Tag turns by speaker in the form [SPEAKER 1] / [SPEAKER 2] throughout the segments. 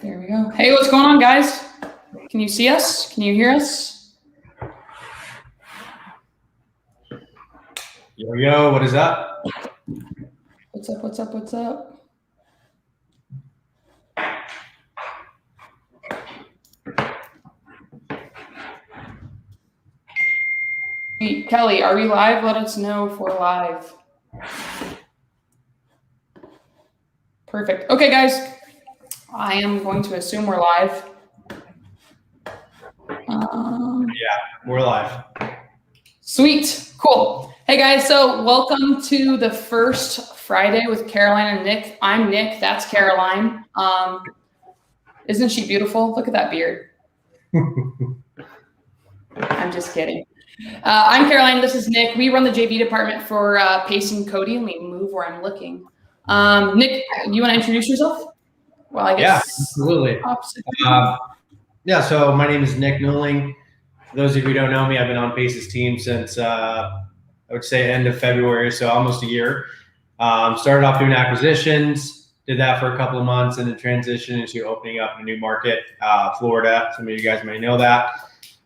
[SPEAKER 1] There we go. Hey, what's going on, guys? Can you see us? Can you hear us?
[SPEAKER 2] Yo, what is up?
[SPEAKER 1] What's up, what's up, what's up? Hey, Kelly, are we live? Let us know if we're live. Perfect. Okay, guys. I am going to assume we're live.
[SPEAKER 2] Yeah, we're live.
[SPEAKER 1] Sweet. Cool. Hey, guys. So welcome to the first Friday with Caroline and Nick. I'm Nick. That's Caroline. Isn't she beautiful? Look at that beard. I'm just kidding. I'm Caroline. This is Nick. We run the JV department for Pace and Cody. Let me move where I'm looking. Nick, you want to introduce yourself? Well, I guess.
[SPEAKER 2] Yeah, absolutely. So my name is Nick Newling. For those of you who don't know me, I've been on Pace's team since I would say end of February, so almost a year. Started off doing acquisitions, did that for a couple of months, and then transitioned into opening up a new market, Florida. Some of you guys may know that.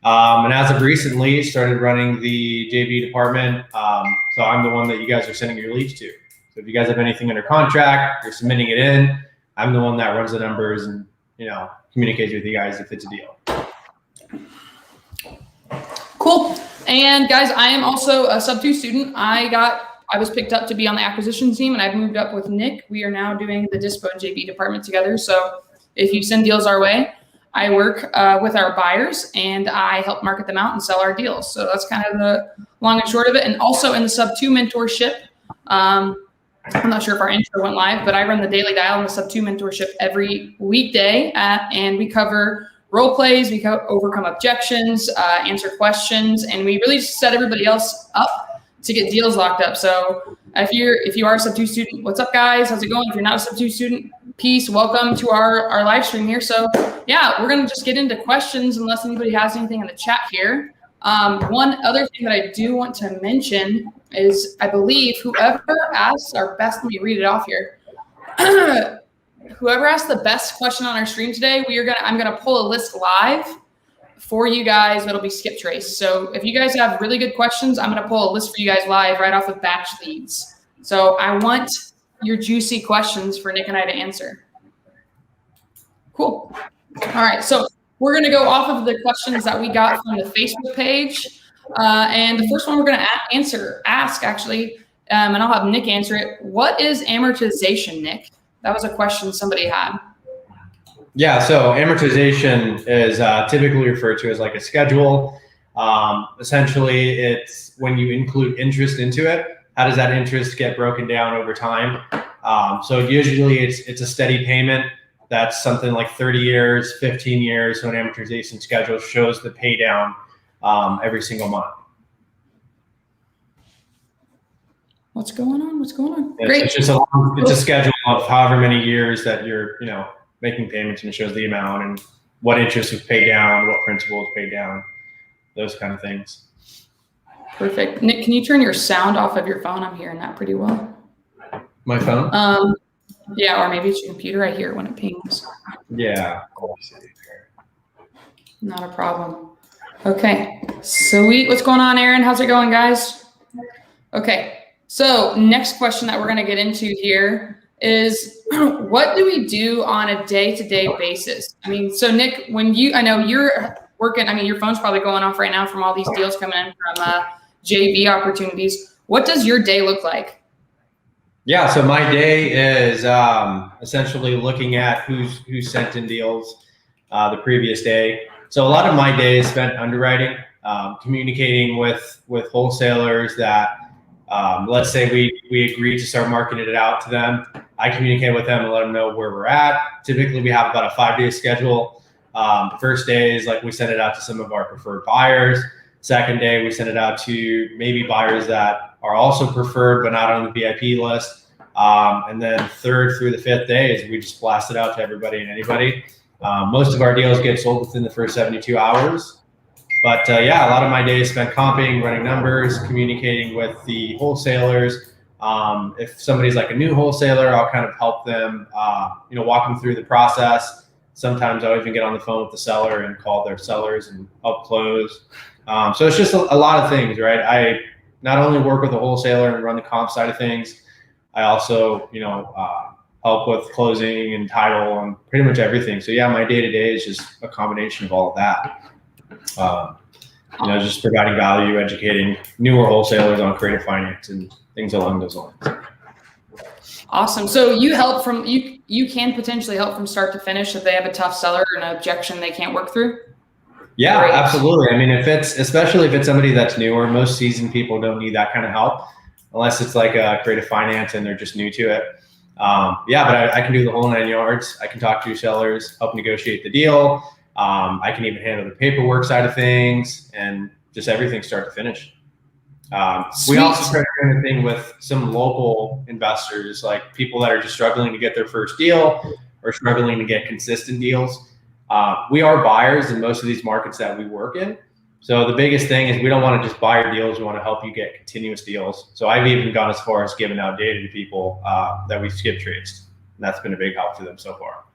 [SPEAKER 2] And as of recently, started running the JV department. So I'm the one that you guys are sending your leads to. So if you guys have anything under contract, you're submitting it in. I'm the one that runs the numbers and, communicates with you guys if it's a deal.
[SPEAKER 1] Cool. And guys, I am also a sub-2 student. I was picked up to be on the acquisition team, and I've moved up with Nick. We are now doing the Dispo and JV department together. So if you send deals our way, I work with our buyers, and I help market them out and sell our deals. So that's kind of the long and short of it. And also in the sub-2 mentorship, I'm not sure if our intro went live, but I run the daily dial in the sub-2 mentorship every weekday, and we cover role plays, we overcome objections, answer questions, and we really set everybody else up to get deals locked up. So if you are a sub-2 student, what's up, guys? How's it going? If you're not a sub-2 student, peace. Welcome to our live stream here. So yeah, we're gonna just get into questions unless anybody has anything in the chat here. One other thing that I do want to mention is I believe whoever asks our best, let me read it off here. Whoever asked the best question on our stream today, I'm gonna pull a list live for you guys. It'll be skip trace. So if you guys have really good questions, I'm gonna pull a list for you guys live right off of BatchLeads. So I want your juicy questions for Nick and I to answer. Cool. All right, so we're gonna go off of the questions that we got from the Facebook page. And the first one we're gonna ask actually, and I'll have Nick answer it. What is amortization, Nick? That was a question somebody had.
[SPEAKER 2] Yeah, so amortization is typically referred to as like a schedule. Essentially, it's when you include interest into it. How does that interest get broken down over time? So usually it's a steady payment. That's something like 30 years, 15 years. So an amortization schedule shows the pay down every single month.
[SPEAKER 1] What's going on? What's going on?
[SPEAKER 2] Great. It's just it's a schedule of however many years that you're, making payments, and it shows the amount and what interest is paid down, what principal is paid down, those kind of things.
[SPEAKER 1] Perfect. Nick, can you turn your sound off of your phone? I'm hearing that pretty well.
[SPEAKER 2] My phone?
[SPEAKER 1] Yeah, or maybe it's your computer. I hear it when it pings.
[SPEAKER 2] Yeah.
[SPEAKER 1] Not a problem. Okay. Sweet. What's going on, Aaron? How's it going, guys? Okay. So next question that we're going to get into here is what do we do on a day-to-day basis? I mean, so Nick, I know you're working, your phone's probably going off right now from all these deals coming in from JV opportunities. What does your day look like?
[SPEAKER 2] Yeah, so my day is essentially looking at who sent in deals the previous day. So a lot of my day is spent underwriting, communicating with wholesalers that let's say we agree to start marketing it out to them. I communicate with them and let them know where we're at. Typically, we have about a 5-day schedule. First day is like we send it out to some of our preferred buyers. Second day, we send it out to maybe buyers that are also preferred but not on the VIP list. And then third through the 5th day is we just blast it out to everybody and anybody. Most of our deals get sold within the first 72 hours. But yeah, a lot of my day is spent comping, running numbers, communicating with the wholesalers. If somebody's like a new wholesaler, I'll kind of help them, walk them through the process. Sometimes I'll even get on the phone with the seller and call their sellers and help close. So it's just a lot of things, right? I not only work with a wholesaler and run the comp side of things, I also, help with closing and title and pretty much everything. So yeah, my day-to-day is just a combination of all of that. Just providing value, educating newer wholesalers on creative finance and things along those lines.
[SPEAKER 1] Awesome. So you help from you can potentially help from start to finish if they have a tough seller or an objection they can't work through.
[SPEAKER 2] Yeah,
[SPEAKER 1] Great.
[SPEAKER 2] absolutely. I mean, especially if it's somebody that's newer, most seasoned people don't need that kind of help unless it's like a creative finance and they're just new to it. But I can do the whole 9 yards. I can talk to sellers, help negotiate the deal. I can even handle the paperwork side of things and just everything start to finish. We also try to do the thing with some local investors, like people that are just struggling to get their first deal or struggling to get consistent deals. We are buyers in most of these markets that we work in. So the biggest thing is we don't want to just buy your deals. We want to help you get continuous deals. So I've even gone as far as giving out data to people that we skip traced. And that's been a big help to them so far.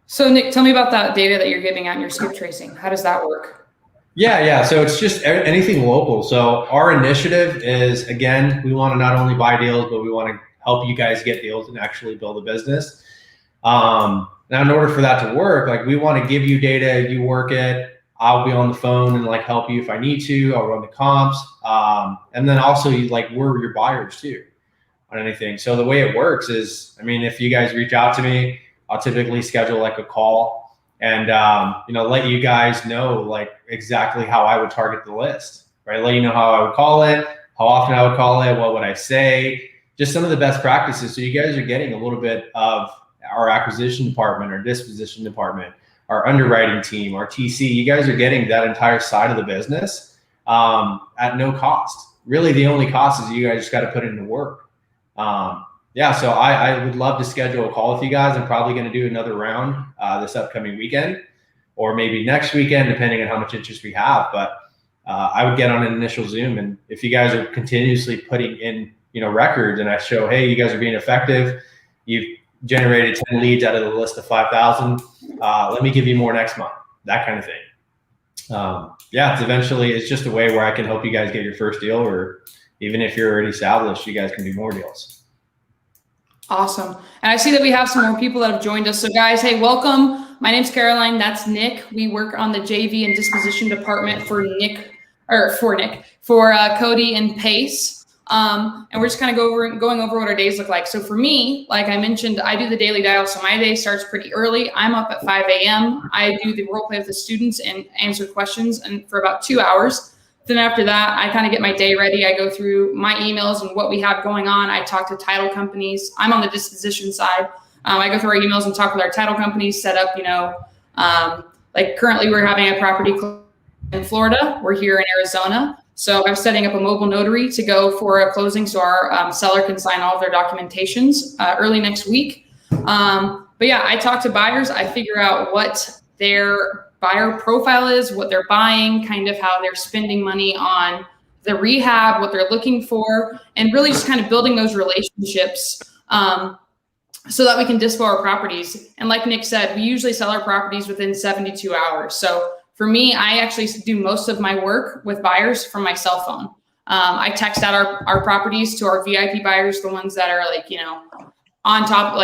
[SPEAKER 1] So Nick, tell me about that data that you're giving out in your skip tracing. How does that work?
[SPEAKER 2] Yeah. So it's just anything local. So our initiative is, again, we want to not only buy deals, but we want to help you guys get deals and actually build a business. Now, in order for that to work, like we want to give you data, you work it. I'll be on the phone and like help you if I need to. I'll run the comps. And then also we're your buyers too on anything. So the way it works is, if you guys reach out to me, I'll typically schedule like a call and, let you guys know like exactly how I would target the list, right? Let you know how I would call it, how often I would call it, what would I say, just some of the best practices. So you guys are getting a little bit of our acquisition department, our disposition department, our underwriting team, our TC. You guys are getting that entire side of the business at no cost. Really, the only cost is you guys just got to put in the work. So I would love to schedule a call with you guys. I'm probably going to do another round this upcoming weekend or maybe next weekend, depending on how much interest we have. But I would get on an initial Zoom. And if you guys are continuously putting in, records and I show, hey, you guys are being effective, you've generated 10 leads out of the list of 5,000. Let me give you more next month, that kind of thing. It's just a way where I can help you guys get your first deal, or even if you're already established, you guys can do more deals.
[SPEAKER 1] Awesome. And I see that we have some more people that have joined us. So guys, hey, welcome. My name's Caroline. That's Nick. We work on the JV and disposition department for Cody and Pace. And we're just kind of going over what our days look like. So for me, like I mentioned, I do the daily dial. So my day starts pretty early. I'm up at 5 a.m. I do the role play with the students and answer questions and for about 2 hours. Then after that, I kind of get my day ready. I go through my emails and what we have going on. I talk to title companies. I'm on the disposition side. I go through our emails and talk with our title companies, set up, like currently we're having a property in Florida. We're here in Arizona. So I'm setting up a mobile notary to go for a closing so our seller can sign all of their documentations early next week. I talk to buyers. I figure out what their buyer profile is, what they're buying, kind of how they're spending money on the rehab, what they're looking for, and really just kind of building those relationships so that we can dispo our properties. And like Nick said, we usually sell our properties within 72 hours. So for me, I actually do most of my work with buyers from my cell phone. I text out our properties to our VIP buyers, the ones that are on top,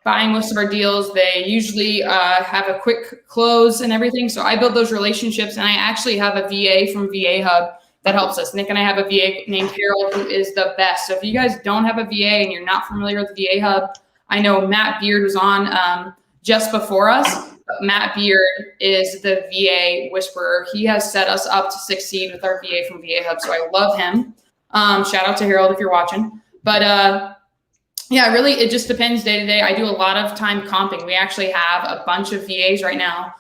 [SPEAKER 1] buying most of our deals. They usually have a quick close and everything. So I build those relationships, and I actually have a VA from VA Hub that helps us. Nick and I have a VA named Harold who is the best. So if you guys don't have a VA and you're not familiar with VA Hub, I know Matt Beard was on just before us. Matt Beard is the VA whisperer. He has set us up to succeed with our VA from VA Hub. So I love him. Shout out to Harold if you're watching. But really, it just depends day to day. I do a lot of time comping. We actually have a bunch of VAs right now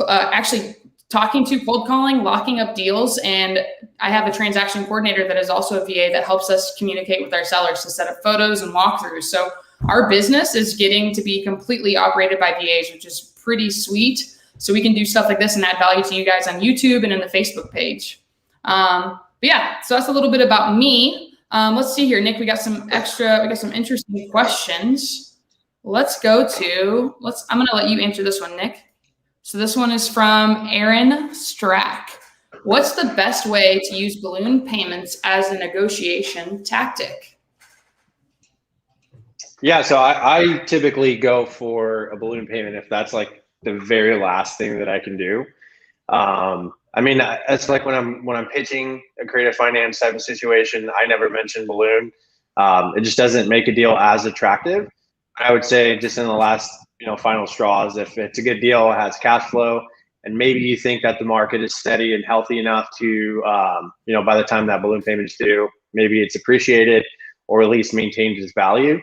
[SPEAKER 1] actually talking to, cold calling, locking up deals. And I have a transaction coordinator that is also a VA that helps us communicate with our sellers to set up photos and walkthroughs. So our business is getting to be completely operated by VAs, which is pretty sweet. so we can do stuff like this and add value to you guys on YouTube and in the Facebook page. But yeah, so that's a little bit about me. Let's see here, Nick, we got some interesting questions. Let's go to, I'm going to let you answer this one, Nick. So this one is from Aaron Strack. What's the best way to use balloon payments as a negotiation tactic?
[SPEAKER 3] Yeah, so I typically go for a balloon payment if that's like the very last thing that I can do. I mean, it's like when I'm pitching a creative finance type of situation, I never mention balloon. It just doesn't make a deal as attractive. I would say just in the last, final straws, if it's a good deal, it has cash flow, and maybe you think that the market is steady and healthy enough to, by the time that balloon payment is due, maybe it's appreciated or at least maintains its value.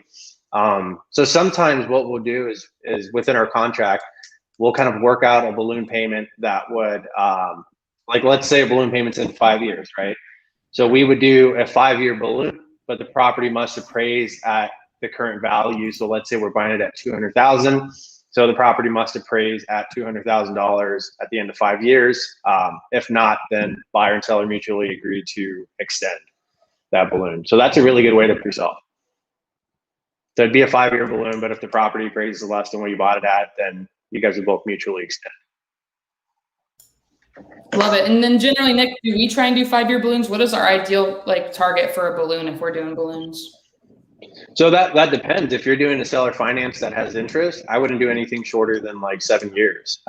[SPEAKER 3] So sometimes what we'll do is within our contract, we'll kind of work out a balloon payment that would, like, let's say a balloon payment's in 5 years, right? So we would do a 5-year balloon, but the property must appraise at the current value. So let's say we're buying it at $200,000. So the property must appraise at $200,000 at the end of 5 years. If not, then buyer and seller mutually agree to extend that balloon. So that's a really good way to pre-sell. So it'd be a 5-year balloon, but if the property appraises less than what you bought it at, then you guys would both mutually extend.
[SPEAKER 1] Love it. And then generally, Nick, do we try and do 5-year balloons? What is our ideal target for a balloon if we're doing balloons?
[SPEAKER 3] So that depends. If you're doing a seller finance that has interest, I wouldn't do anything shorter than like 7 years.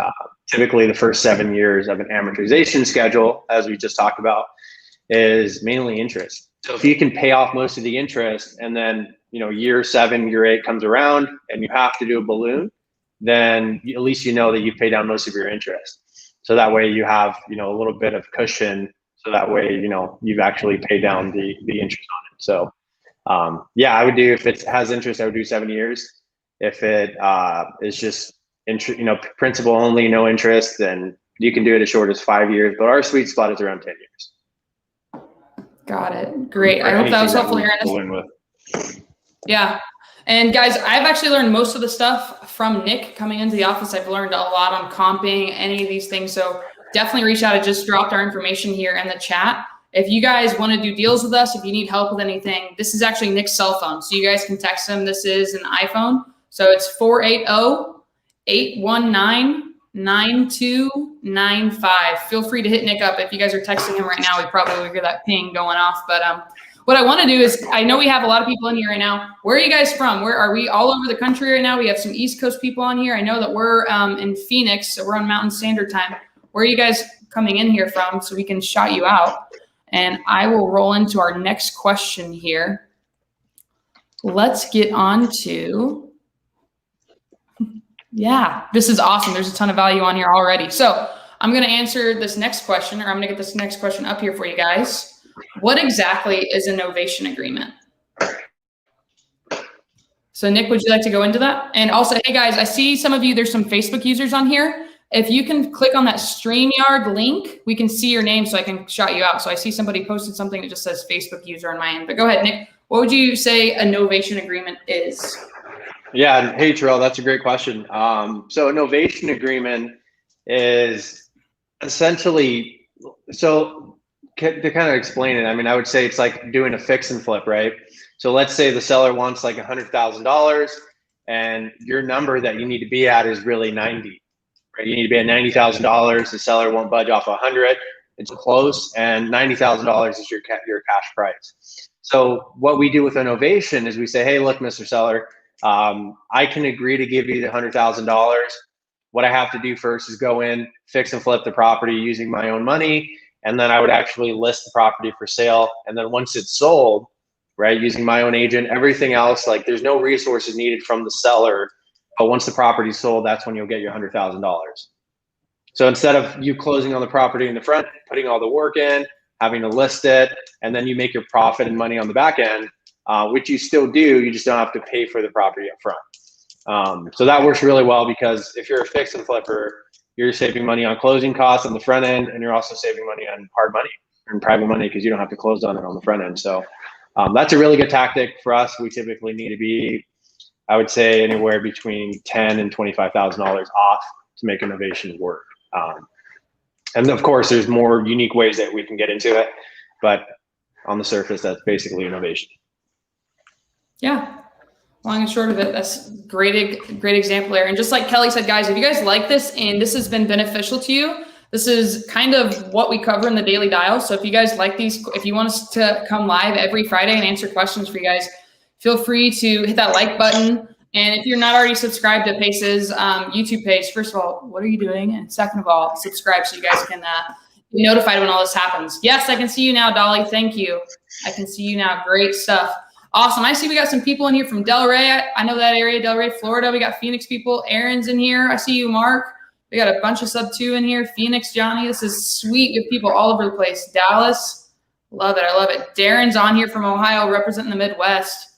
[SPEAKER 3] Typically, the first 7 years of an amortization schedule, as we just talked about, is mainly interest. So if you can pay off most of the interest and then, year 7, year 8 comes around and you have to do a balloon, then at least you know that you've paid down most of your interest. So that way you have, a little bit of cushion. So that way, you've actually paid down the interest on it. So yeah, I would do, if it has interest, I would do 7 years. If it is just principal only, no interest, then you can do it as short as 5 years. But our sweet spot is around 10 years.
[SPEAKER 1] Got it. Great. I hope that was helpful, Aaron. Yeah. And guys, I've actually learned most of the stuff from Nick coming into the office. I've learned a lot on comping, any of these things. So definitely reach out. I just dropped our information here in the chat. If you guys want to do deals with us, if you need help with anything, this is actually Nick's cell phone. So you guys can text him. This is an iPhone. So it's 480-819-9295. Feel free to hit Nick up. If you guys are texting him right now, we probably will hear that ping going off. But what I want to do is, I know we have a lot of people in here right now. Where are you guys from? Where are we? All over the country right now? We have some East Coast people on here. I know that we're in Phoenix, so we're on Mountain Standard Time. Where are you guys coming in here from so we can shout you out? And I will roll into our next question here. Let's get on to, yeah, this is awesome. There's a ton of value on here already. So I'm going to answer this next question, or I'm going to get this next question up here for you guys. What exactly is a novation agreement? So Nick, would you like to go into that? And also, hey guys, I see some of you, there's some Facebook users on here. If you can click on that StreamYard link, we can see your name so I can shout you out. So I see somebody posted something that just says Facebook user on my end. But go ahead, Nick. What would you say a novation agreement is?
[SPEAKER 3] Yeah. Hey, Terrell, that's a great question. So a novation agreement is essentially, so to kind of explain it, I mean, I would say it's like doing a fix and flip, right? So let's say the seller wants like $100,000 and your number that you need to be at is really 90. Right? You need to be at $90,000. The seller won't budge off 100. It's close, and $90,000 is your cash price. So what we do with a novation is we say, hey, look, Mr. Seller, I can agree to give you the $100,000. What I have to do first is go in, fix and flip the property using my own money, and then I would actually list the property for sale. And then once it's sold, right, using my own agent, everything else, like there's no resources needed from the seller. But once the property's sold, that's when you'll get your $100,000. So instead of you closing on the property in the front, putting all the work in, having to list it, and then you make your profit and money on the back end, which you still do, you just don't have to pay for the property up front. So that works really well because if you're a fix and flipper, you're saving money on closing costs on the front end, and you're also saving money on hard money and private money because you don't have to close on it on the front end. So that's a really good tactic for us. We typically need to be, I would say, anywhere between $10,000 and $25,000 off to make innovation work. And of course, there's more unique ways that we can get into it, but on the surface, that's basically innovation.
[SPEAKER 1] Yeah. Long and short of it, that's great example there. And just like Kelly said, guys, if you guys like this and this has been beneficial to you, this is kind of what we cover in the Daily Dial. So if you guys like these, if you want us to come live every Friday and answer questions for you guys, feel free to hit that like button. And if you're not already subscribed to Pace's YouTube page, first of all, what are you doing? And second of all, subscribe so you guys can be notified when all this happens. Yes, I can see you now, Dolly. Thank you. I can see you now. Great stuff. Awesome. I see we got some people in here from Delray. I know that area, Delray, Florida. We got Phoenix people. Aaron's in here. I see you, Mark. We got a bunch of sub 2 in here. Phoenix, Johnny. This is sweet. We have people all over the place. Dallas. Love it. I love it. Darren's on here from Ohio, representing the Midwest.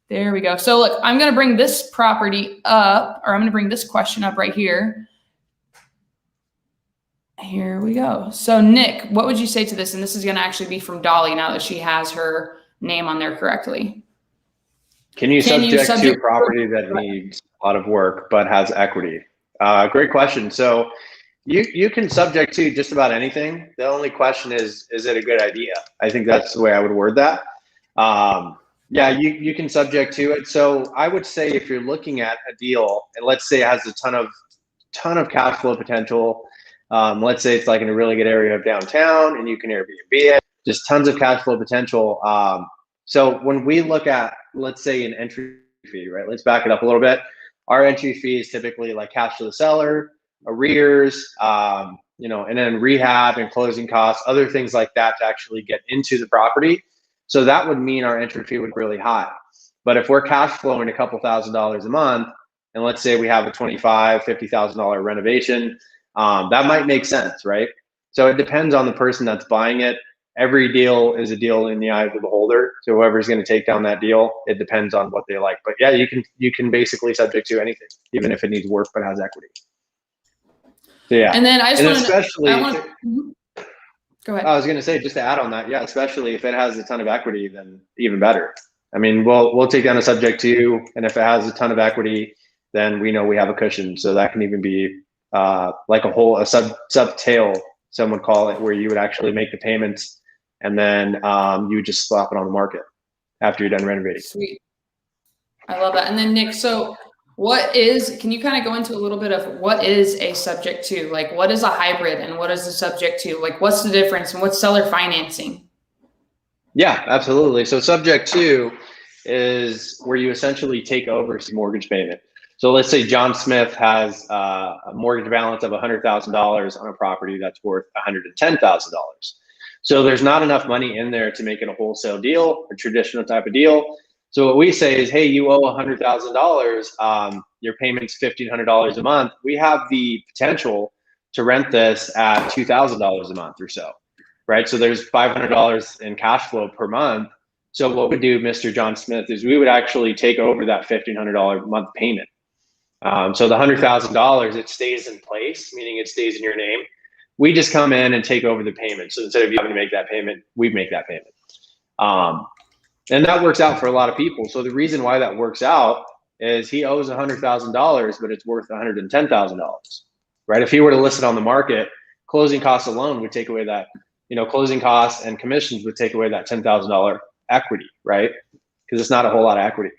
[SPEAKER 1] There we go. So look, I'm going to bring this property up, or I'm going to bring this question up right here. Here we go. So Nick, what would you say to this? And this is going to actually be from Dolly now that she has her name on there correctly.
[SPEAKER 3] Can you subject to a property that needs a lot of work but has equity? Great question. So you can subject to just about anything. The only question is it a good idea? I think that's the way I would word that. Yeah, you can subject to it. So I would say if you're looking at a deal and let's say it has a ton of cash flow potential, let's say it's like in a really good area of downtown and you can Airbnb it, just tons of cash flow potential. So when we look at, let's say an entry fee, right? Let's back it up a little bit. Our entry fee is typically like cash to the seller, arrears, and then rehab and closing costs, other things like that to actually get into the property. So that would mean our entry fee would be really high. But if we're cash flowing a couple $1,000s a month, and let's say we have a $25,000, $50,000 renovation, that might make sense, right? So it depends on the person that's buying it. Every deal is a deal in the eye of the beholder. So whoever's going to take down that deal, it depends on what they like. But yeah, you can basically subject to anything, even if it needs work but has equity. So yeah,
[SPEAKER 1] and then I just
[SPEAKER 3] go ahead. I was going to say, just to add on that, yeah, especially if it has a ton of equity, then even better. I mean, we'll take down a subject to, and if it has a ton of equity, then we know we have a cushion. So that can even be like a sub tail, some would call it, where you would actually make the payments and then you would just slap it on the market after you're done renovating.
[SPEAKER 1] Sweet. I love that. And then Nick, so can you kind of go into a little bit of what is a subject to? Like what is a hybrid and what is a subject to? Like what's the difference and what's seller financing?
[SPEAKER 3] Yeah, absolutely. So subject to is where you essentially take over some mortgage payment. So let's say John Smith has a mortgage balance of $100,000 on a property that's worth $110,000. So there's not enough money in there to make it a wholesale deal, a traditional type of deal. So what we say is, hey, you owe $100,000. Your payment's $1,500 a month. We have the potential to rent this at $2,000 a month or so, right? So there's $500 in cash flow per month. So what we do, Mr. John Smith, is we would actually take over that $1,500 a month payment. So the $100,000, it stays in place, meaning it stays in your name. We just come in and take over the payment. So instead of you having to make that payment, we make that payment. And that works out for a lot of people. So the reason why that works out is he owes $100,000, but it's worth $110,000, right? If he were to list it on the market, closing costs alone would take away that, closing costs and commissions would take away that $10,000 equity, right? Because it's not a whole lot of equity.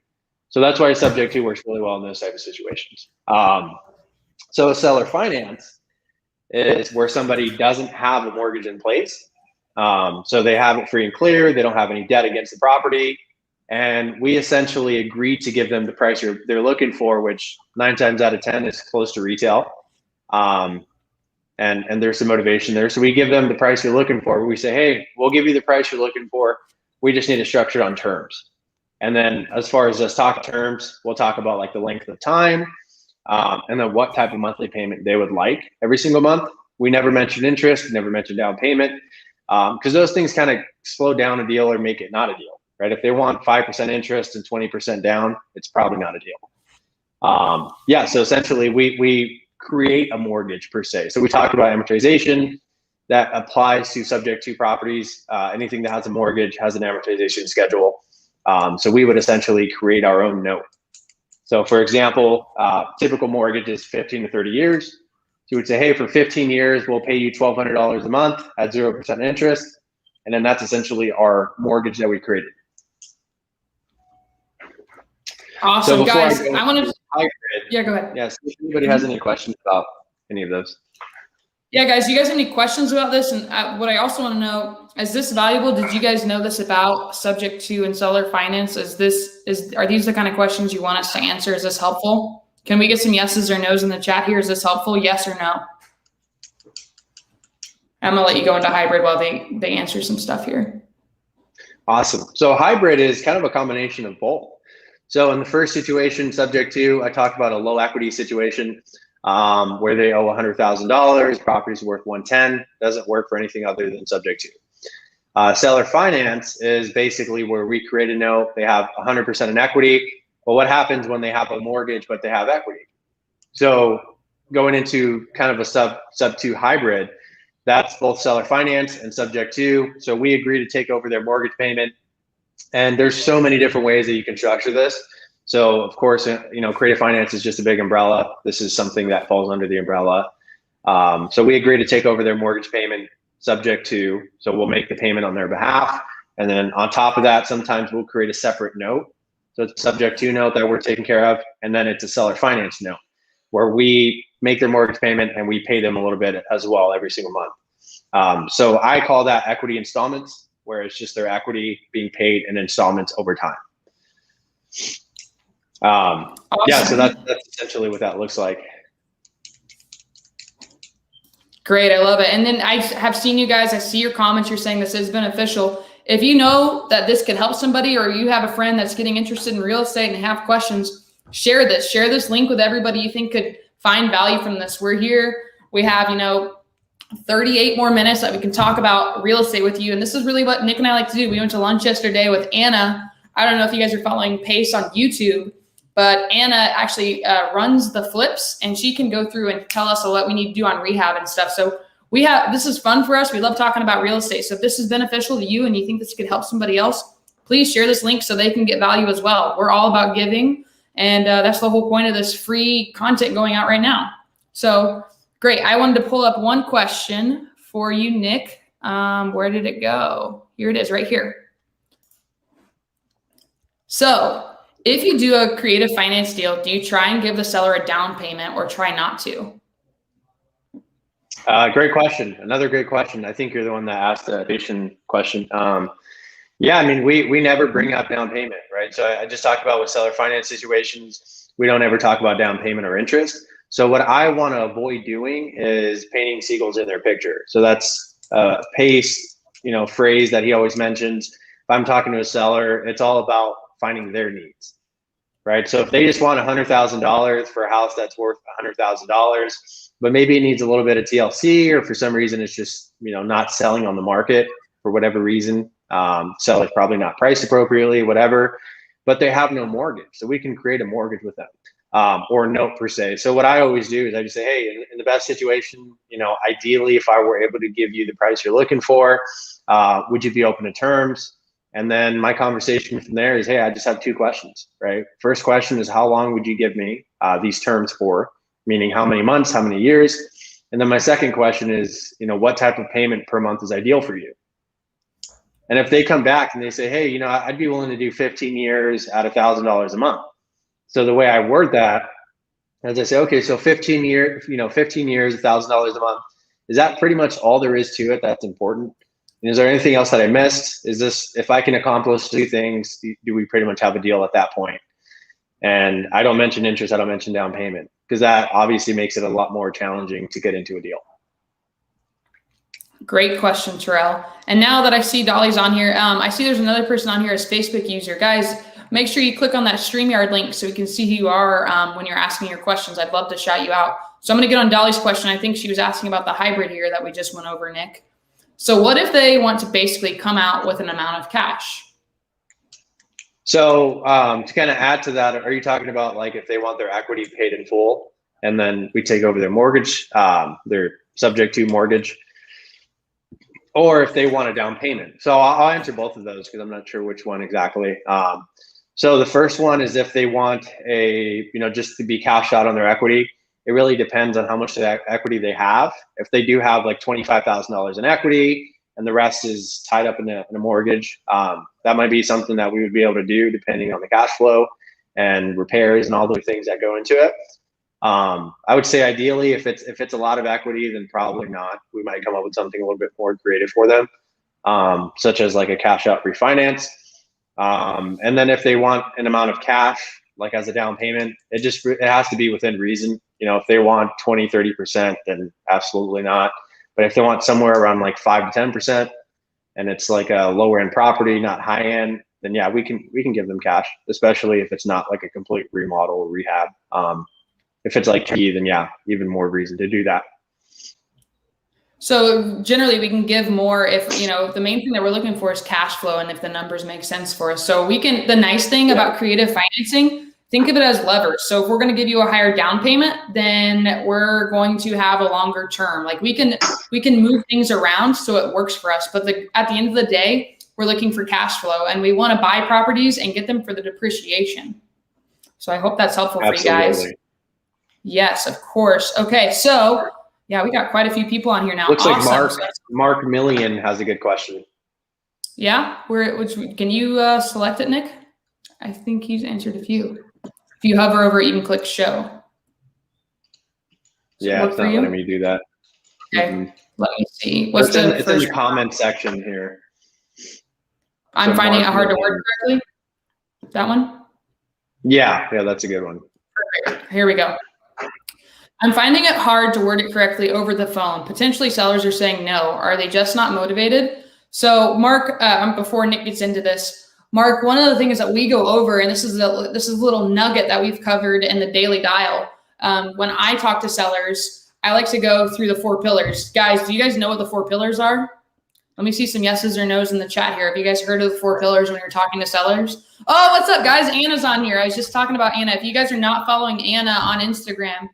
[SPEAKER 3] So that's why subject to works really well in those type of situations. So a seller finance is where somebody doesn't have a mortgage in place. So they have it free and clear. They don't have any debt against the property. And we essentially agree to give them the price they're looking for, which 9 times out of 10 is close to retail. And there's some motivation there. So we give them the price you're looking for. We say, hey, we'll give you the price you're looking for. We just need to structure it on terms. And then as far as us talk terms, we'll talk about like the length of time and then what type of monthly payment they would like every single month. We never mention interest, never mention down payment because those things kind of slow down a deal or make it not a deal, right? If they want 5% interest and 20% down, it's probably not a deal. Yeah, so essentially we create a mortgage per se. So we talk about amortization that applies to subject to properties. Anything that has a mortgage has an amortization schedule. So we would essentially create our own note. So for example, typical mortgage is 15 to 30 years. you would say, hey, for 15 years, we'll pay you $1,200 a month at 0% interest. And then that's essentially our mortgage that we created.
[SPEAKER 1] Awesome,
[SPEAKER 3] So
[SPEAKER 1] guys. I want to.
[SPEAKER 3] hybrid,
[SPEAKER 1] Yeah, go ahead.
[SPEAKER 3] yes. If anybody has any questions about any of those.
[SPEAKER 1] Yeah, guys, do you guys have any questions about this? And what I also want to know, is this valuable? Did you guys know this about subject to and seller finance? Are these the kind of questions you want us to answer? Is this helpful? Can we get some yeses or nos in the chat here? Is this helpful? Yes or no? I'm gonna let you go into hybrid while they answer some stuff here.
[SPEAKER 3] Awesome. So hybrid is kind of a combination of both. So in the first situation, subject to, I talked about a low equity situation where they owe $100,000, property's worth 110, doesn't work for anything other than subject to. Seller finance is basically where we create a note, they have 100% in equity. Well, what happens when they have a mortgage but they have equity? So going into kind of a sub two hybrid, that's both seller finance and subject to. So we agree to take over their mortgage payment. And there's so many different ways that you can structure this. So of course, creative finance is just a big umbrella. This is something that falls under the umbrella. So we agree to take over their mortgage payment subject to, so we'll make the payment on their behalf. And then on top of that, sometimes we'll create a separate note. So it's a subject to note that we're taking care of. And then it's a seller finance note where we make their mortgage payment and we pay them a little bit as well every single month. So I call that equity installments, where it's just their equity being paid in installments over time. Awesome. Yeah, so that's essentially what that looks like.
[SPEAKER 1] Great, I love it. And then I have seen you guys, I see your comments, you're saying this is beneficial. If you know that this could help somebody, or you have a friend that's getting interested in real estate and have questions, share this link with everybody you think could find value from this. We're here, we have, 38 more minutes that we can talk about real estate with you. And this is really what Nick and I like to do. We went to lunch yesterday with Anna. I don't know if you guys are following Pace on YouTube, but Anna actually runs the flips, and she can go through and tell us what we need to do on rehab and stuff. So this is fun for us. We love talking about real estate. So if this is beneficial to you and you think this could help somebody else, please share this link so they can get value as well. We're all about giving. And that's the whole point of this free content going out right now. So great. I wanted to pull up one question for you, Nick. Where did it go? Here it is, right here. So if you do a creative finance deal, do you try and give the seller a down payment or try not to?
[SPEAKER 3] Great question. Another great question. I think you're the one that asked the patient question. Yeah, I mean, we never bring up down payment, right? So I just talked about with seller finance situations, we don't ever talk about down payment or interest. So what I want to avoid doing is painting seagulls in their picture. So that's Pace, phrase that he always mentions. If I'm talking to a seller, it's all about finding their needs, right? So if they just want $100,000 for a house that's worth $100,000, but maybe it needs a little bit of TLC, or for some reason it's just, not selling on the market for whatever reason, seller's probably not priced appropriately, whatever, but they have no mortgage. So we can create a mortgage with them. Or a note per se. So what I always do is I just say, hey, in the best situation, ideally, if I were able to give you the price you're looking for, would you be open to terms? And then my conversation from there is, hey, I just have two questions, right? First question is, how long would you give me these terms for? Meaning how many months, how many years? And then my second question is, what type of payment per month is ideal for you? And if they come back and they say, hey, I'd be willing to do 15 years at $1,000 a month. So the way I word that is I say, okay, so 15 years, $1,000 a month. Is that pretty much all there is to it that's important? And is there anything else that I missed? Is this, if I can accomplish two things, do we pretty much have a deal at that point? And I don't mention interest, I don't mention down payment, because that obviously makes it a lot more challenging to get into a deal.
[SPEAKER 1] Great question, Terrell. And now that I see Dolly's on here, I see there's another person on here as Facebook user. Guys, make sure you click on that StreamYard link so we can see who you are when you're asking your questions. I'd love to shout you out. So I'm going to get on Dolly's question. I think she was asking about the hybrid here that we just went over, Nick. So what if they want to basically come out with an amount of cash?
[SPEAKER 3] So to kind of add to that, are you talking about like if they want their equity paid in full and then we take over their mortgage, their subject to mortgage, or if they want a down payment? So I'll answer both of those because I'm not sure which one exactly. So the first one is if they want just to be cashed out on their equity. It really depends on how much equity they have. If they do have like $25,000 in equity and the rest is tied up in a mortgage, that might be something that we would be able to do depending on the cash flow and repairs and all the things that go into it. I would say ideally, if it's a lot of equity, then probably not. We might come up with something a little bit more creative for them, such as like a cash out refinance. And then if they want an amount of cash, like as a down payment, it has to be within reason. If they want 20, 30%, then absolutely not. But if they want somewhere around like 5 to 10%, and it's like a lower end property, not high end, then yeah, we can give them cash, especially if it's not like a complete remodel or rehab. If it's like key, then yeah, even more reason to do that.
[SPEAKER 1] So generally we can give more if, the main thing that we're looking for is cash flow and if the numbers make sense for us. So the nice thing about creative financing, think of it as levers. So if we're going to give you a higher down payment, then we're going to have a longer term. Like we can move things around so it works for us. But at the end of the day, we're looking for cash flow and we want to buy properties and get them for the depreciation. So I hope that's helpful for you guys. Yes, of course. Okay, so yeah, we got quite a few people on here now.
[SPEAKER 3] Looks awesome. Like Mark Million has a good question.
[SPEAKER 1] Yeah, can you select it, Nick? I think he's answered a few. If you hover over it, you can click show.
[SPEAKER 3] Yeah, it's not letting me do that.
[SPEAKER 1] Okay, let me see.
[SPEAKER 3] It's in the comment section here.
[SPEAKER 1] I'm finding it hard to word correctly. That one?
[SPEAKER 3] Yeah, that's a good one.
[SPEAKER 1] Perfect. Here we go. I'm finding it hard to word it correctly over the phone. Potentially sellers are saying no. Are they just not motivated? So Mark, before Nick gets into this, Mark, one of the things that we go over, and this is a little nugget that we've covered in the daily dial. When I talk to sellers, I like to go through the 4 pillars. Guys, do you guys know what the 4 pillars are? Let me see some yeses or nos in the chat here. Have you guys heard of the 4 pillars when you're talking to sellers? Oh, what's up, guys? Anna's on here. I was just talking about Anna. If you guys are not following Anna on Instagram,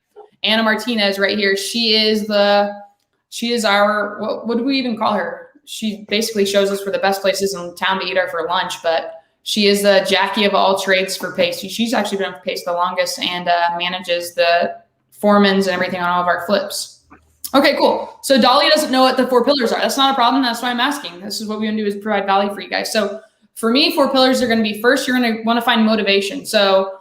[SPEAKER 1] Anna Martinez right here. She is our, what do we even call her? She basically shows us where the best places in town to eat are for lunch, but she is the Jackie of all trades for Pace. She's actually been with Pace the longest and manages the foremans and everything on all of our flips. Okay, cool. So Dolly doesn't know what the 4 pillars are. That's not a problem. That's why I'm asking. This is what we want to do is provide value for you guys. So for me, 4 pillars are going to be first, you're going to want to find motivation. So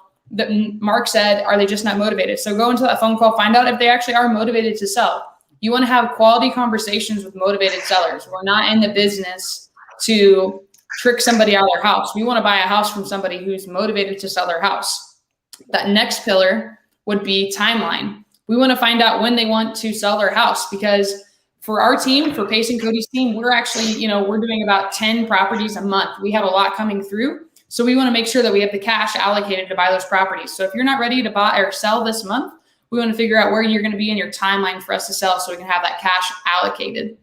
[SPEAKER 1] Mark said, are they just not motivated? So go into that phone call, find out if they actually are motivated to sell. You want to have quality conversations with motivated sellers. We're not in the business to trick somebody out of their house. We want to buy a house from somebody who's motivated to sell their house. That next pillar would be timeline. We want to find out when they want to sell their house, because for our team, for Pace and Cody's team, we're actually, we're doing about 10 properties a month. We have a lot coming through. So we want to make sure that we have the cash allocated to buy those properties. So if you're not ready to buy or sell this month, we want to figure out where you're going to be in your timeline for us to sell so we can have that cash allocated.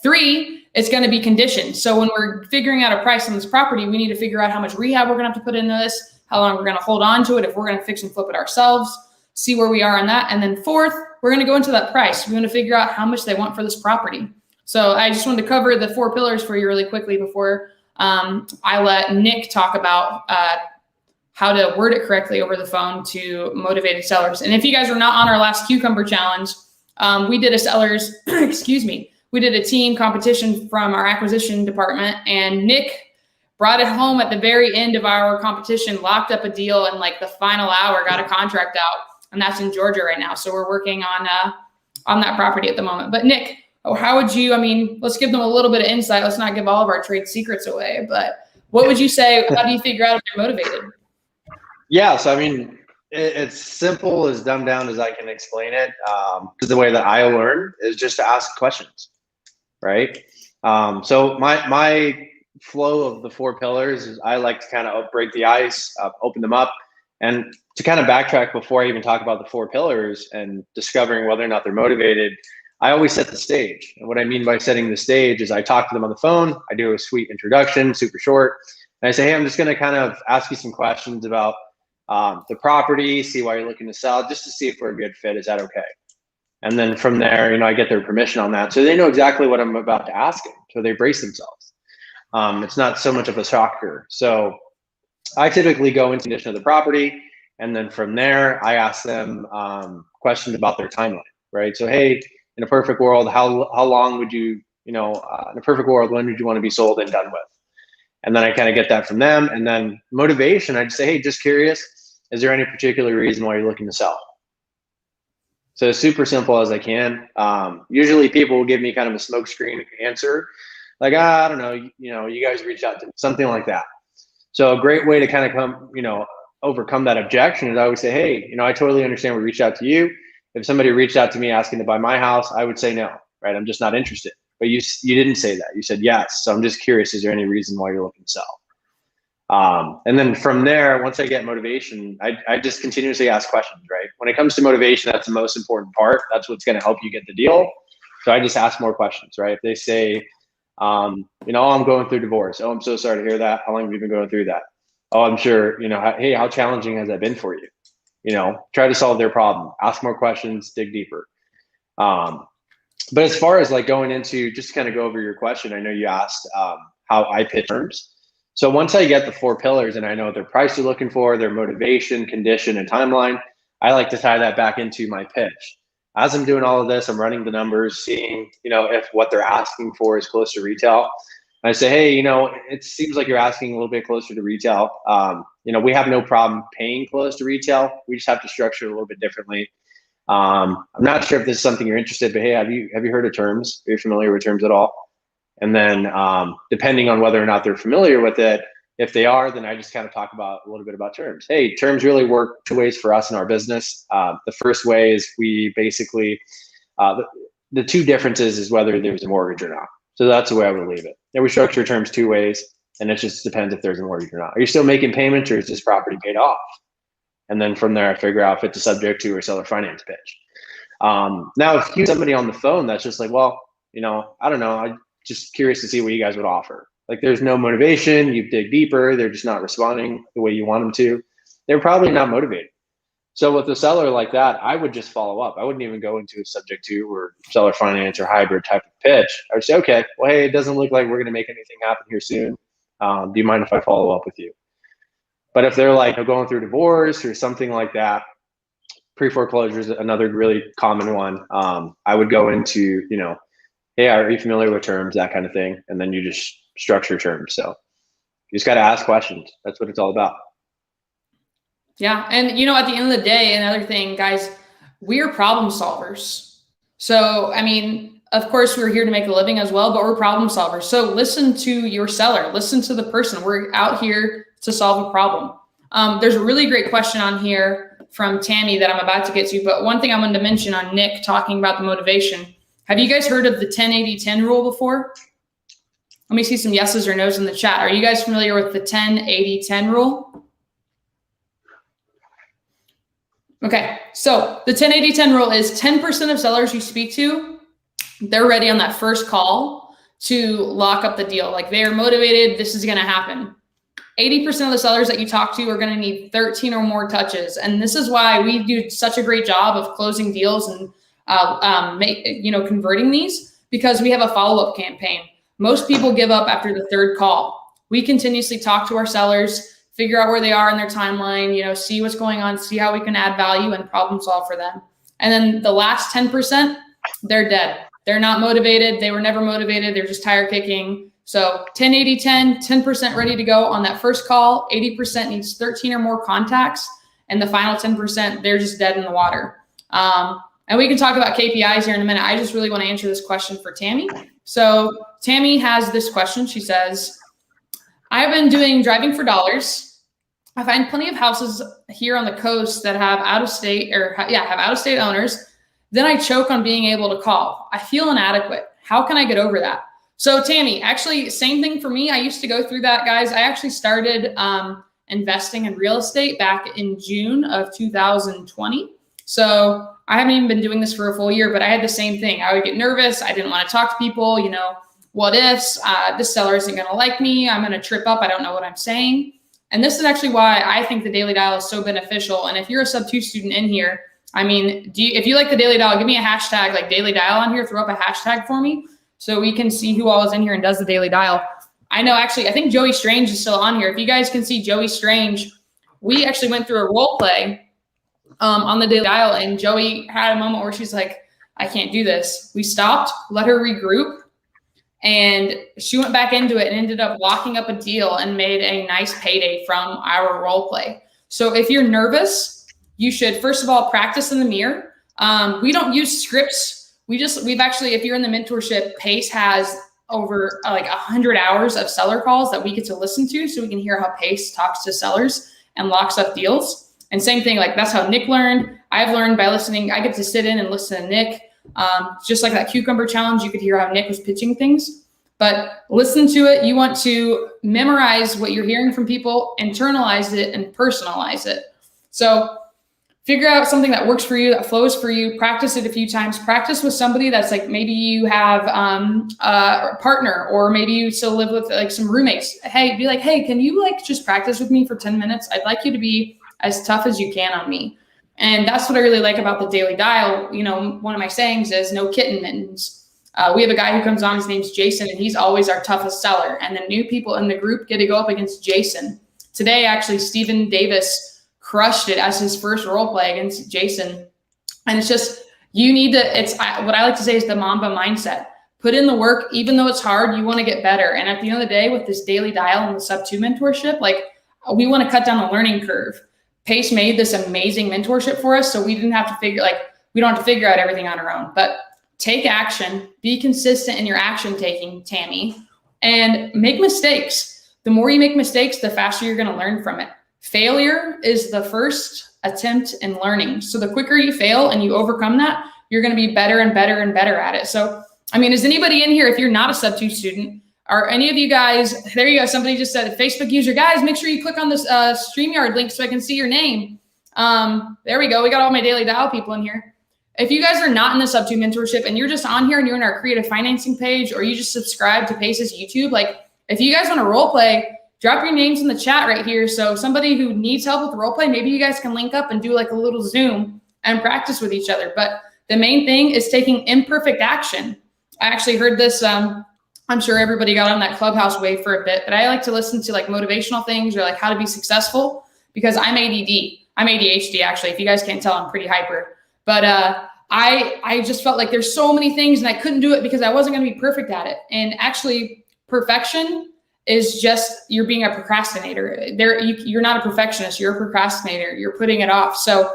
[SPEAKER 1] 3, it's going to be conditions. So when we're figuring out a price on this property, we need to figure out how much rehab we're going to have to put into this, how long we're going to hold on to it, if we're going to fix and flip it ourselves, see where we are on that. And then 4th, we're going to go into that price. We want to figure out how much they want for this property. So I just wanted to cover the 4 pillars for you really quickly before I let Nick talk about how to word it correctly over the phone to motivated sellers. And if you guys were not on our last cucumber challenge, we did a sellers, we did a team competition from our acquisition department, and Nick brought it home at the very end of our competition, locked up a deal in like the final hour, got a contract out, and that's in Georgia right now. So we're working on that property at the moment. But Nick, how would you, let's give them a little bit of insight. Let's not give all of our trade secrets away, but what would you say? How do you figure out if they're motivated?
[SPEAKER 3] Yeah, so it's simple, as dumbed down as I can explain it. Because the way that I learn is just to ask questions, right? So my flow of the 4 pillars is I like to kind of break the ice, open them up, and to kind of backtrack before I even talk about the 4 pillars and discovering whether or not they're motivated. I always set the stage. And what I mean by setting the stage is I talk to them on the phone. I do a sweet introduction, super short. And I say, hey, I'm just going to kind of ask you some questions about the property, see why you're looking to sell, just to see if we're a good fit. Is that okay? And then from there, I get their permission on that. So they know exactly what I'm about to ask them. So they brace themselves. It's not so much of a shocker. So I typically go into condition of the property, And then from there, I ask them questions about their timeline, right? So, hey, in a perfect world, how long would you, in a perfect world, when would you want to be sold and done with? And then I kind of get that from them. And then motivation, I just say, hey, just curious, is there any particular reason why you're looking to sell? So as super simple as I can. Usually people will give me kind of a smokescreen answer, like, I don't know, you guys reached out to me, something like that. So a great way to kind of overcome that objection is I would say, hey, I totally understand we reached out to you. If somebody reached out to me asking to buy my house, I would say no, right? I'm just not interested. But you didn't say that. You said yes. So I'm just curious, is there any reason why you're looking to sell? And then from there, once I get motivation, I just continuously ask questions, right? When it comes to motivation, that's the most important part. That's what's going to help you get the deal. So I just ask more questions, right? If they say, I'm going through divorce. Oh, I'm so sorry to hear that. How long have you been going through that? Oh, I'm sure, hey, how challenging has that been for you? Try to solve their problem, ask more questions, dig deeper. But as far as like going into, just to kind of go over your question, I know you asked how I pitch terms. So once I get the 4 pillars and I know their price they're looking for, their motivation, condition, and timeline, I like to tie that back into my pitch. As I'm doing all of this, I'm running the numbers, seeing, if what they're asking for is close to retail. I say, hey, it seems like you're asking a little bit closer to retail. We have no problem paying close to retail. We just have to structure it a little bit differently. I'm not sure if this is something you're interested in, but hey, have you heard of terms? Are you familiar with terms at all? And then depending on whether or not they're familiar with it, if they are, then I just kind of talk about a little bit about terms. Hey, terms really work 2 ways for us in our business. The first way is we basically, the 2 differences is whether there's a mortgage or not. So that's the way I would leave it. And we structure terms 2 ways, and it just depends if there's a mortgage or not. Are you still making payments, or is this property paid off? And then from there, I figure out if it's a subject to or seller finance pitch. Now, if you somebody on the phone that's just like, well, I don't know, I'm just curious to see what you guys would offer. Like, there's no motivation, you dig deeper, they're just not responding the way you want them to. They're probably not motivated. So with a seller like that, I would just follow up. I wouldn't even go into a subject to or seller finance or hybrid type of pitch. I would say, okay, well, hey, it doesn't look like we're going to make anything happen here soon. Do you mind if I follow up with you? But if they're like going through divorce or something like that, pre-foreclosure is another really common one. I would go into, hey, are you familiar with terms, that kind of thing. And then you just structure terms. So you just got to ask questions. That's what it's all about.
[SPEAKER 1] Yeah. And, at the end of the day, another thing, guys, we are problem solvers. So, of course, we're here to make a living as well, but we're problem solvers. So listen to your seller, listen to the person. We're out here to solve a problem. There's a really great question on here from Tammy that I'm about to get to, but one thing I wanted to mention on Nick talking about the motivation. Have you guys heard of the 10-80-10 rule before? Let me see some yeses or nos in the chat. Are you guys familiar with the 10-80-10 rule? Okay, so the 10-80-10 rule is 10% of sellers you speak to, they're ready on that first call to lock up the deal. Like, they are motivated, this is gonna happen. 80% of the sellers that you talk to are gonna need 13 or more touches. And this is why we do such a great job of closing deals and converting these, because we have a follow-up campaign. Most people give up after the 3rd call. We continuously talk to our sellers, figure out where they are in their timeline, see what's going on, see how we can add value and problem solve for them. And then the last 10%, they're dead. They're not motivated. They were never motivated. They're just tire kicking. So 10-80-10, 10% ready to go on that first call. 80% needs 13 or more contacts. And the final 10%, they're just dead in the water. And we can talk about KPIs here in a minute. I just really want to answer this question for Tammy. So Tammy has this question. She says, I've been doing driving for dollars. I find plenty of houses here on the coast that have out-of-state owners. Then I choke on being able to call. I feel inadequate. How can I get over that? So Tammy, actually, same thing for me. I used to go through that, guys. I actually started investing in real estate back in June of 2020. So I haven't even been doing this for a full year, but I had the same thing. I would get nervous. I didn't want to talk to people. What ifs? This seller isn't going to like me. I'm going to trip up. I don't know what I'm saying. And this is actually why I think the Daily Dial is so beneficial. And if you're a sub-2 student in here, if you like the Daily Dial, give me a hashtag like Daily Dial on here. Throw up a hashtag for me so we can see who all is in here and does the Daily Dial. I know, actually, I think Joey Strange is still on here. If you guys can see Joey Strange, we actually went through a role play on the daily dial, and Joey had a moment where she's like, I can't do this. We stopped, let her regroup, and she went back into it and ended up locking up a deal and made a nice payday from our role play. So if you're nervous, you should, first of all, practice in the mirror. We don't use scripts. We've actually, if you're in the mentorship, Pace has over like 100 hours of seller calls that we get to listen to, so we can hear how Pace talks to sellers and locks up deals. And same thing, like that's how Nick learned. I've learned by listening. I get to sit in and listen to Nick. Just like that cucumber challenge, you could hear how Nick was pitching things. But listen to it. You want to memorize what you're hearing from people, internalize it, and personalize it. So figure out something that works for you, that flows for you. Practice it a few times. Practice with somebody that's like, maybe you have a partner, or maybe you still live with like some roommates. Hey, be like, hey, can you like just practice with me for 10 minutes? I'd like you to be as tough as you can on me. And that's what I really like about the daily dial. You know, one of my sayings is no kitten mittens. We have a guy who comes on, his name's Jason, and he's always our toughest seller. And the new people in the group get to go up against Jason. Today, actually, Stephen Davis crushed it as his first role play against Jason. And it's just, you need to, it's what I like to say is the Mamba mindset. Put in the work, even though it's hard, you want to get better. And at the end of the day, with this daily dial and the sub-2 mentorship, like we want to cut down the learning curve. Pace made this amazing mentorship for us, so we didn't have to figure, like, we don't have to figure out everything on our own. But take action, be consistent in your action taking, Tammy, and make mistakes. The more you make mistakes, the faster you're going to learn from it. Failure is the first attempt in learning. So the quicker you fail and you overcome that, you're going to be better and better and better at it. So, I mean, is anybody in here, if you're not a sub-2 student, are any of you guys, there you go, somebody just said, Facebook user, guys, make sure you click on this StreamYard link so I can see your name. There we go. We got all my daily dial people in here. If you guys are not in the sub-2 mentorship and you're just on here and you're in our creative financing page, or you just subscribe to Pace's YouTube, like if you guys want to role play, drop your names in the chat right here. So somebody who needs help with role play, maybe you guys can link up and do like a little Zoom and practice with each other. But the main thing is taking imperfect action. I actually heard this, I'm sure everybody got on that Clubhouse wave for a bit, but I like to listen to like motivational things or like how to be successful, because I'm ADD. I'm ADHD actually. If you guys can't tell, I'm pretty hyper. But I just felt like there's so many things and I couldn't do it because I wasn't going to be perfect at it. And actually, perfection is just, you're being a procrastinator. You're not a perfectionist. You're a procrastinator. You're putting it off. So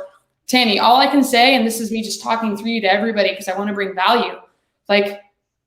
[SPEAKER 1] Tammy, all I can say, and this is me just talking through you to everybody because I want to bring value, like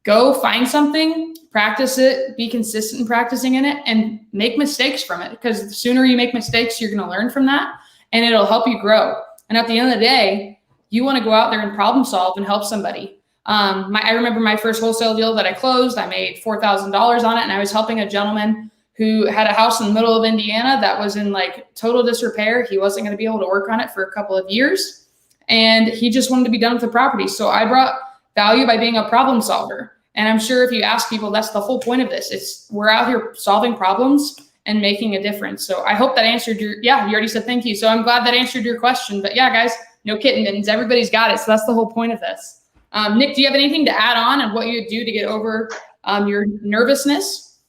[SPEAKER 1] go find something, practice it, be consistent in practicing in it, and make mistakes from it. Because the sooner you make mistakes, you're going to learn from that and it'll help you grow. And at the end of the day, you want to go out there and problem solve and help somebody. I remember my first wholesale deal that I closed, I made $4,000 on it, and I was helping a gentleman who had a house in the middle of Indiana that was in like total disrepair. He wasn't going to be able to work on it for a couple of years, and he just wanted to be done with the property. So I brought value by being a problem solver. And I'm sure if you ask people, that's the whole point of this. We're out here solving problems and making a difference. So I hope that answered your, yeah, you already said thank you. So I'm glad that answered your question. But yeah, guys, no kitten mittens. Everybody's got it. So that's the whole point of this. Nick, do you have anything to add on and what you would do to get over your nervousness?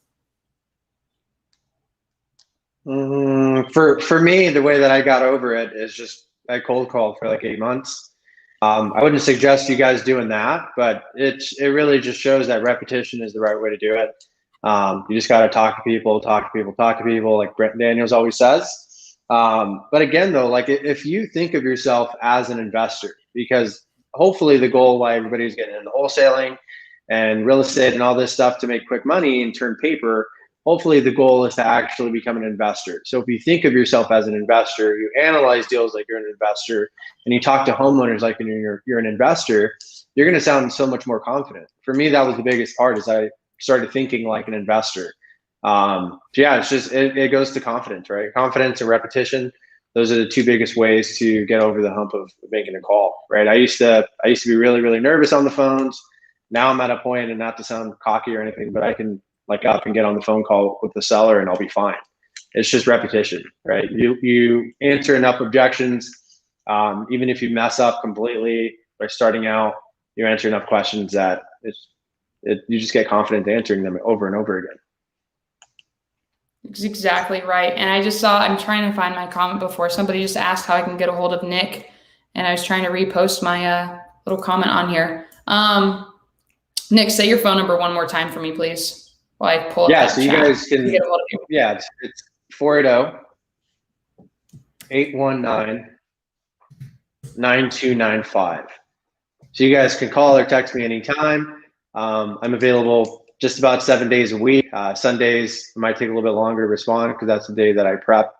[SPEAKER 3] For me, the way that I got over it is just I cold called for like 8 months. I wouldn't suggest you guys doing that, but it really just shows that repetition is the right way to do it. You just got to talk to people, like Brent Daniels always says. But again, though, like if you think of yourself as an investor, because hopefully the goal why everybody's getting into wholesaling and real estate and all this stuff to make quick money and turn paper, hopefully the goal is to actually become an investor. So if you think of yourself as an investor, you analyze deals like you're an investor, and you talk to homeowners like you're an investor, you're going to sound so much more confident. For me, that was the biggest part, is I started thinking like an investor. So yeah, it's just, it goes to confidence, right? Confidence and repetition. Those are the two biggest ways to get over the hump of making a call, right? I used to be really, really nervous on the phones. Now I'm at a point, and not to sound cocky or anything, but I can like up and get on the phone call with the seller and I'll be fine. It's just repetition, right? You answer enough objections. Even if you mess up completely by starting out, you answer enough questions that you just get confident answering them over and over again.
[SPEAKER 1] It's exactly right. And I just saw, I'm trying to find my comment before. Somebody just asked how I can get a hold of Nick. And I was trying to repost my little comment on here. Nick, say your phone number one more time for me, please, while I pull up
[SPEAKER 3] Yeah,
[SPEAKER 1] that
[SPEAKER 3] so you
[SPEAKER 1] chat.
[SPEAKER 3] guys can,
[SPEAKER 1] Get a hold of you.
[SPEAKER 3] yeah, it's 480-819-9295. So you guys can call or text me anytime. I'm available just about 7 days a week. Sundays might take a little bit longer to respond because that's the day that I prep.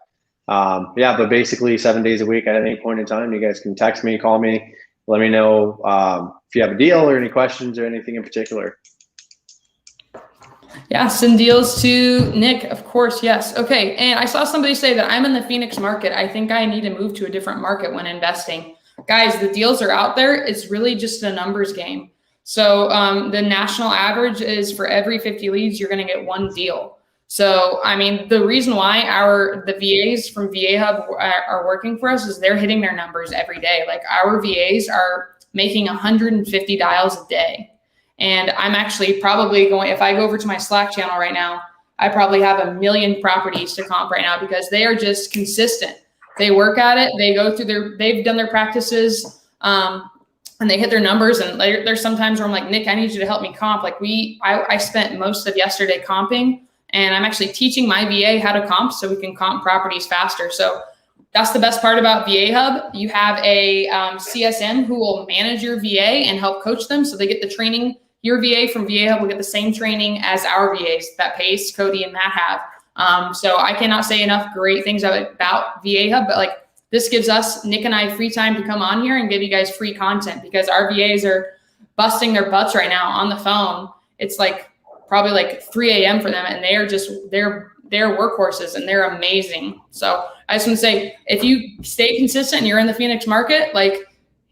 [SPEAKER 3] Yeah, but basically 7 days a week at any point in time, you guys can text me, call me, let me know if you have a deal or any questions or anything in particular.
[SPEAKER 1] Yeah, send deals to Nick, of course, yes. Okay, and I saw somebody say that I'm in the Phoenix market. I think I need to move to a different market when investing. Guys, the deals are out there. It's really just a numbers game. So the national average is for every 50 leads, you're going to get one deal. So, I mean, the reason why the VAs from VA Hub are working for us is they're hitting their numbers every day. Like our VAs are making 150 dials a day. And I'm actually probably going, if I go over to my Slack channel right now, I probably have 1 million properties to comp right now because they are just consistent. They work at it. They go through they've done their practices and they hit their numbers. And there's sometimes where I'm like, Nick, I need you to help me comp. Like I spent most of yesterday comping, and I'm actually teaching my VA how to comp so we can comp properties faster. So that's the best part about VA Hub. You have a CSM who will manage your VA and help coach them. So they get the training. Your VA from VA Hub will get the same training as our VAs that Pace, Cody, and Matt have. So I cannot say enough great things about VA Hub, but like this gives us, Nick and I, free time to come on here and give you guys free content because our VAs are busting their butts right now on the phone. It's like probably like 3 a.m. for them, and they are just, they're workhorses and they're amazing. So I just want to say, if you stay consistent and you're in the Phoenix market, like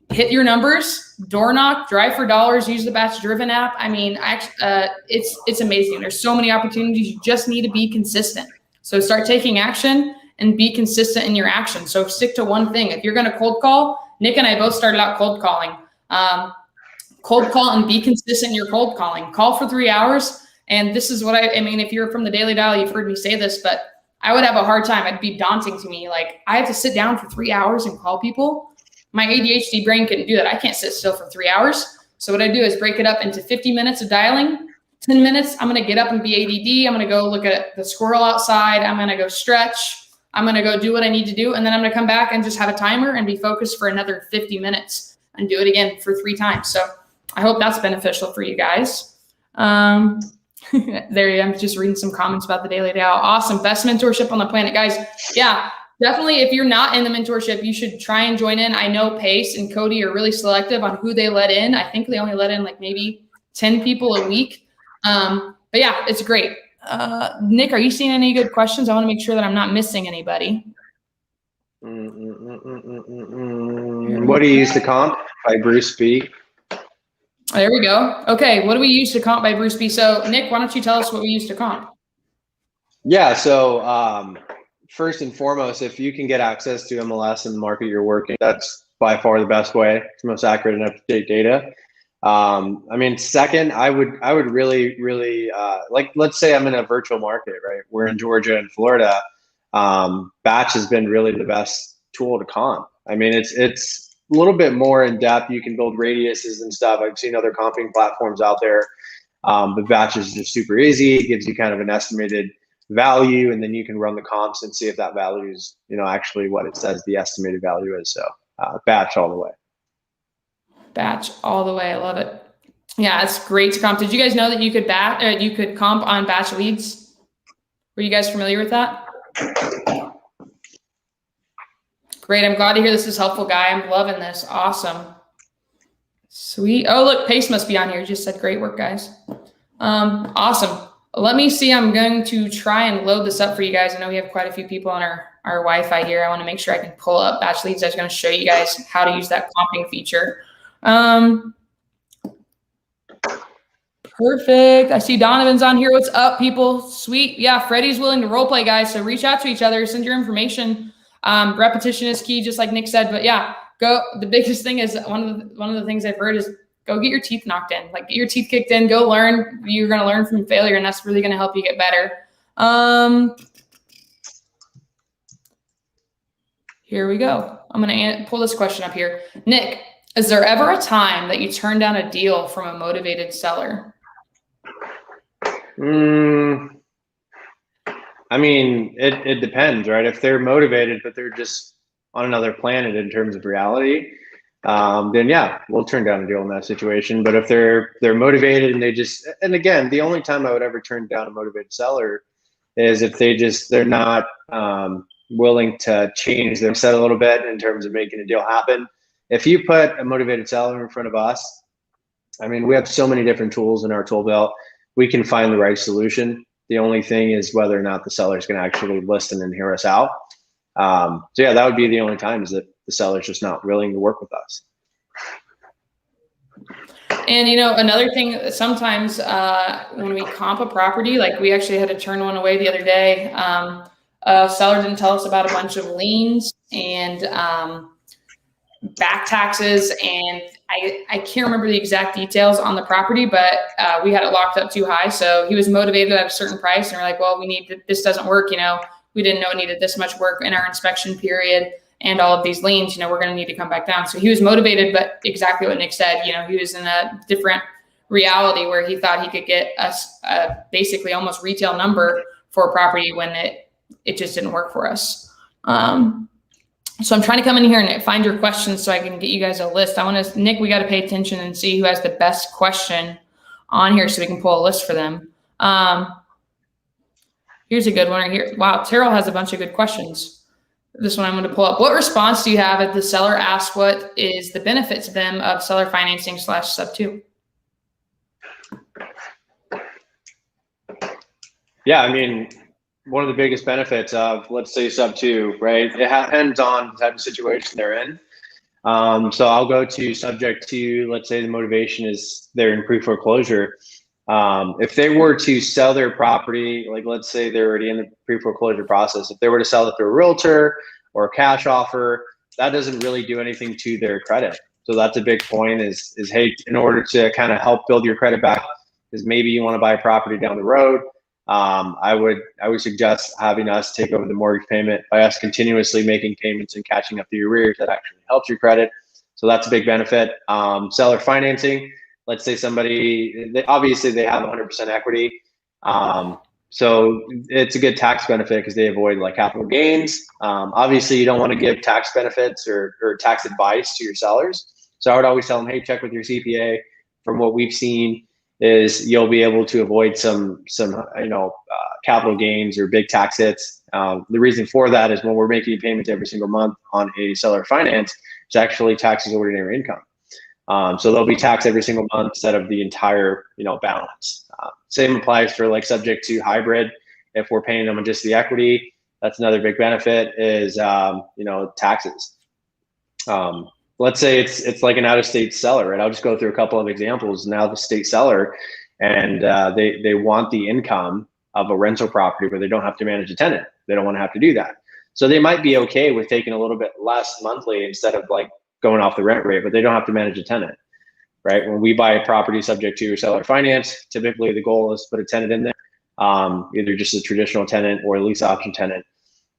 [SPEAKER 1] hit your numbers, door knock, drive for dollars, use the Batch Driven app. I mean, it's amazing. There's so many opportunities. You just need to be consistent. So start taking action and be consistent in your action. So stick to one thing. If you're going to cold call, Nick and I both started out cold calling. Cold call and be consistent in your cold calling. Call for 3 hours. And this is what I mean, if you're from the Daily Dial, you've heard me say this, but I would have a hard time. It'd be daunting to me. Like I have to sit down for 3 hours and call people. My ADHD brain couldn't do that. I can't sit still for 3 hours. So what I do is break it up into 50 minutes of dialing, 10 minutes. I'm going to get up and be ADD. I'm going to go look at the squirrel outside. I'm going to go stretch. I'm going to go do what I need to do. And then I'm going to come back and just have a timer and be focused for another 50 minutes and do it again for 3 times. So I hope that's beneficial for you guys. There you go. I'm just reading some comments about the Daily Dial. Awesome. Best mentorship on the planet, guys. Yeah, definitely. If you're not in the mentorship, you should try and join in. I know Pace and Cody are really selective on who they let in. I think they only let in like maybe 10 people a week. But yeah, it's great. Nick, are you seeing any good questions? I want to make sure that I'm not missing anybody.
[SPEAKER 3] What do you use to comp? By Bruce B.
[SPEAKER 1] There we go. Okay, what do we use to comp by Bruce B? So Nick, why don't you tell us what we use to comp? Yeah,
[SPEAKER 3] so first and foremost, if you can get access to MLS in the market you're working, that's by far the best way. It's most accurate and up-to-date data. I mean, second, I would really like, let's say I'm in a virtual market, right? We're in Georgia and Florida. Batch has been really the best tool to comp. I mean, it's a little bit more in depth. You can build radiuses and stuff. I've seen other comping platforms out there. But Batch is just super easy. It gives you kind of an estimated value, and then you can run the comps and see if that value is, actually what it says the estimated value is. So Batch all the way.
[SPEAKER 1] Batch all the way. I love it. Yeah, it's great to comp. Did you guys know that you could comp on BatchLeads? Were you guys familiar with that? Great. I'm glad to hear this is helpful, guy. I'm loving this. Awesome. Sweet. Oh, look, Pace must be on here. Just said great work, guys. Awesome. Let me see. I'm going to try and load this up for you guys. I know we have quite a few people on our Wi-Fi here. I want to make sure I can pull up BatchLeads. I was going to show you guys how to use that comping feature. Perfect. I see Donovan's on here. What's up, people? Sweet. Yeah, Freddie's willing to role play, guys. So reach out to each other. Send your information. Repetition is key, just like Nick said. But yeah, go. The biggest thing is one of the things I've heard is go get your teeth knocked in. Like get your teeth kicked in. Go learn. You're going to learn from failure, and that's really going to help you get better. Here we go. I'm going to pull this question up here. Nick, is there ever a time that you turned down a deal from a motivated seller?
[SPEAKER 3] I mean, it depends, right? If they're motivated, but they're just on another planet in terms of reality, then yeah, we'll turn down a deal in that situation. But if they're motivated and and again, the only time I would ever turn down a motivated seller is if they're not willing to change their set a little bit in terms of making a deal happen. If you put a motivated seller in front of us, I mean, we have so many different tools in our tool belt. We can find the right solution. The only thing is whether or not the seller is going to actually listen and hear us out. So yeah, that would be the only time, is that the seller's just not willing to work with us.
[SPEAKER 1] And, you know, another thing, sometimes when we comp a property, like we actually had to turn one away the other day. A seller didn't tell us about a bunch of liens and back taxes, and I can't remember the exact details on the property, but we had it locked up too high. So he was motivated at a certain price, and we're like, well, this doesn't work. You know, we didn't know it needed this much work in our inspection period and all of these liens, you know, we're going to need to come back down. So he was motivated, but exactly what Nick said, you know, he was in a different reality where he thought he could get us basically almost retail number for a property when it just didn't work for us. So I'm trying to come in here and find your questions so I can get you guys a list. Nick, we got to pay attention and see who has the best question on here so we can pull a list for them. Here's a good one right here. Wow, Terrell has a bunch of good questions. This one I'm going to pull up. What response do you have if the seller asks what is the benefit to them of seller financing / sub 2?
[SPEAKER 3] Yeah, I mean, one of the biggest benefits of, let's say, sub 2, right? It depends on the type of situation they're in. So I'll go to subject to, let's say the motivation is they're in pre-foreclosure. If they were to sell their property, like let's say they're already in the pre-foreclosure process, if they were to sell it through a realtor or a cash offer, that doesn't really do anything to their credit. So that's a big point is hey, in order to kind of help build your credit back, because maybe you want to buy a property down the road, I would suggest having us take over the mortgage payment by us continuously making payments and catching up the arrears. That actually helps your credit. So that's a big benefit. Seller financing. Let's say somebody, obviously they have 100% equity. So it's a good tax benefit because they avoid like capital gains. Obviously you don't want to give tax benefits or tax advice to your sellers. So I would always tell them, hey, check with your CPA. From what we've seen is you'll be able to avoid some capital gains or big tax hits. The reason for that is when we're making payments every single month on a seller finance, it's actually taxes ordinary income. So they'll be taxed every single month instead of the entire, balance. Same applies for like subject to hybrid. If we're paying them on just the equity, that's another big benefit is, taxes. Let's say it's like an out-of-state seller, right? I'll just go through a couple of examples. Now the state seller, and they want the income of a rental property where they don't have to manage a tenant. They don't want to have to do that. So they might be okay with taking a little bit less monthly instead of like going off the rent rate, but they don't have to manage a tenant, right? When we buy a property subject to seller finance, typically the goal is to put a tenant in there, either just a traditional tenant or a lease option tenant.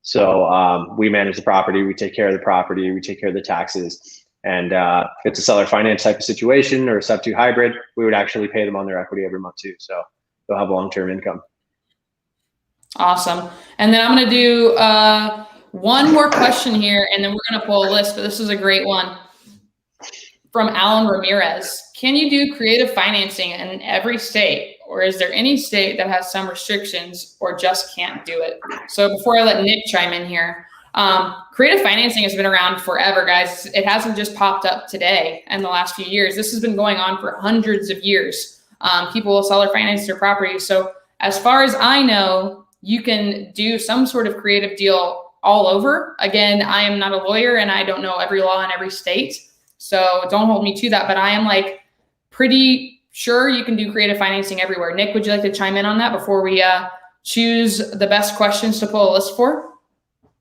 [SPEAKER 3] So we manage the property, we take care of the property, we take care of the taxes. And if it's a seller finance type of situation or a sub 2 hybrid, we would actually pay them on their equity every month too. So they'll have long-term income.
[SPEAKER 1] Awesome. And then I'm going to do one more question here, and then we're going to pull a list, but this is a great one from Alan Ramirez. Can you do creative financing in every state, or is there any state that has some restrictions or just can't do it? So before I let Nick chime in here, creative financing has been around forever, guys. It hasn't just popped up today in the last few years. This has been going on for hundreds of years. People will seller finance their properties. So as far as I know, you can do some sort of creative deal all over. Again, I am not a lawyer and I don't know every law in every state. So don't hold me to that, but I am like pretty sure you can do creative financing everywhere. Nick, would you like to chime in on that before we choose the best questions to pull a list for?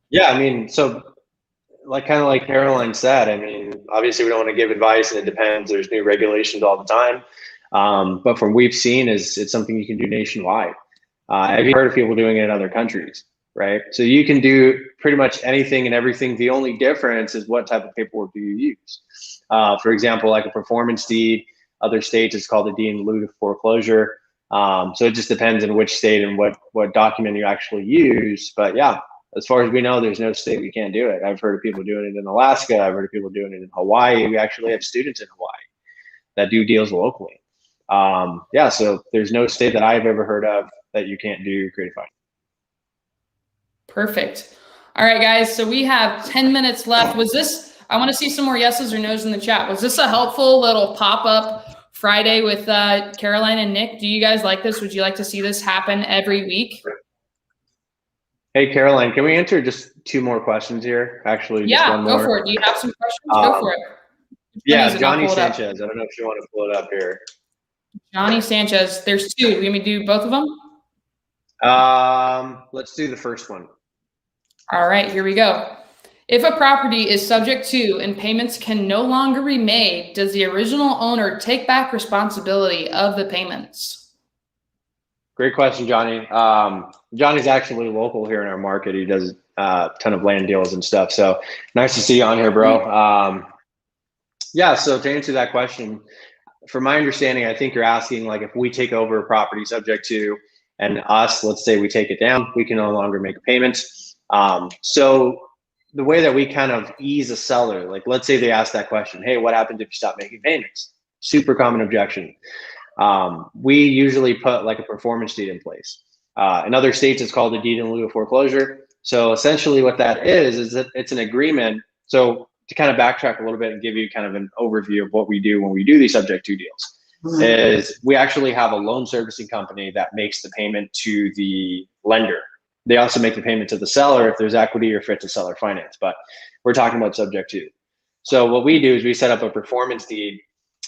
[SPEAKER 3] Yeah, I mean, so kind of like Caroline said, I mean, obviously we don't want to give advice and it depends. There's new regulations all the time. But from what we've seen is it's something you can do nationwide. Have you heard of people doing it in other countries? right? So you can do pretty much anything and everything. The only difference is what type of paperwork do you use. For example, like a performance deed, other states it's called a deed in lieu of foreclosure. So it just depends on which state and what document you actually use. But yeah, as far as we know, there's no state we can't do it. I've heard of people doing it in Alaska. I've heard of people doing it in Hawaii. We actually have students in Hawaii that do deals locally. Yeah, so there's no state that I've ever heard of that you can't do creative finance.
[SPEAKER 1] Perfect. All right, guys. So we have 10 minutes left. I want to see some more yeses or nos in the chat. Was this a helpful little pop-up Friday with Caroline and Nick? Do you guys like this? Would you like to see this happen every week?
[SPEAKER 3] Hey, Caroline, can we answer just 2 more questions here? Actually, just one more.
[SPEAKER 1] Go for it. Do you have some questions? Go for it.
[SPEAKER 3] Yeah, Johnny Sanchez. I don't know if you want to pull it up here.
[SPEAKER 1] Johnny Sanchez. There's 2. Can we do both of them?
[SPEAKER 3] Let's do the first one.
[SPEAKER 1] All right, here we go. If a property is subject to and payments can no longer be made, does the original owner take back responsibility of the payments?
[SPEAKER 3] Great question, Johnny. Johnny's actually local here in our market. He does a ton of land deals and stuff. So nice to see you on here, bro. Yeah, so to answer that question, from my understanding, I think you're asking like if we take over a property subject to and us, let's say we take it down, we can no longer make payments. So the way that we kind of ease a seller, like let's say they ask that question, hey, what happens if you stop making payments? Super common objection. We usually put like a performance deed in place. In other states, it's called a deed in lieu of foreclosure. So essentially what that is that it's an agreement. So to kind of backtrack a little bit and give you kind of an overview of what we do when we do these subject to deals, is we actually have a loan servicing company that makes the payment to the lender. They also make the payment to the seller if there's equity or if it's a seller finance, but we're talking about subject to. So what we do is we set up a performance deed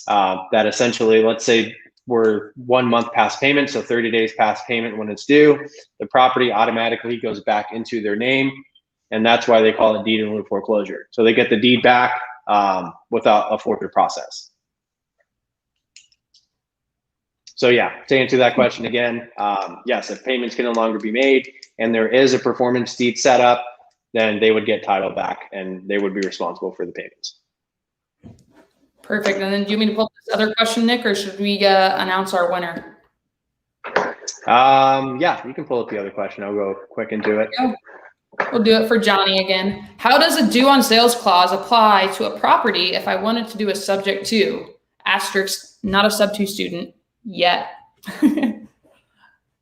[SPEAKER 3] that essentially, let's say we're 1 month past payment, so 30 days past payment when it's due, the property automatically goes back into their name, and that's why they call it deed in lieu of foreclosure. So they get the deed back without a forfeit process. So yeah, to answer that question again, yes, if payments can no longer be made and there is a performance deed set up, then they would get title back and they would be responsible for the payments.
[SPEAKER 1] Perfect. And then do you mean to pull up this other question, Nick, or should we announce our winner?
[SPEAKER 3] Yeah, you can pull up the other question. I'll go quick into it.
[SPEAKER 1] We'll do it for Johnny again. How does a due on sales clause apply to a property if I wanted to do a subject to, asterisk, not a sub 2 student yet?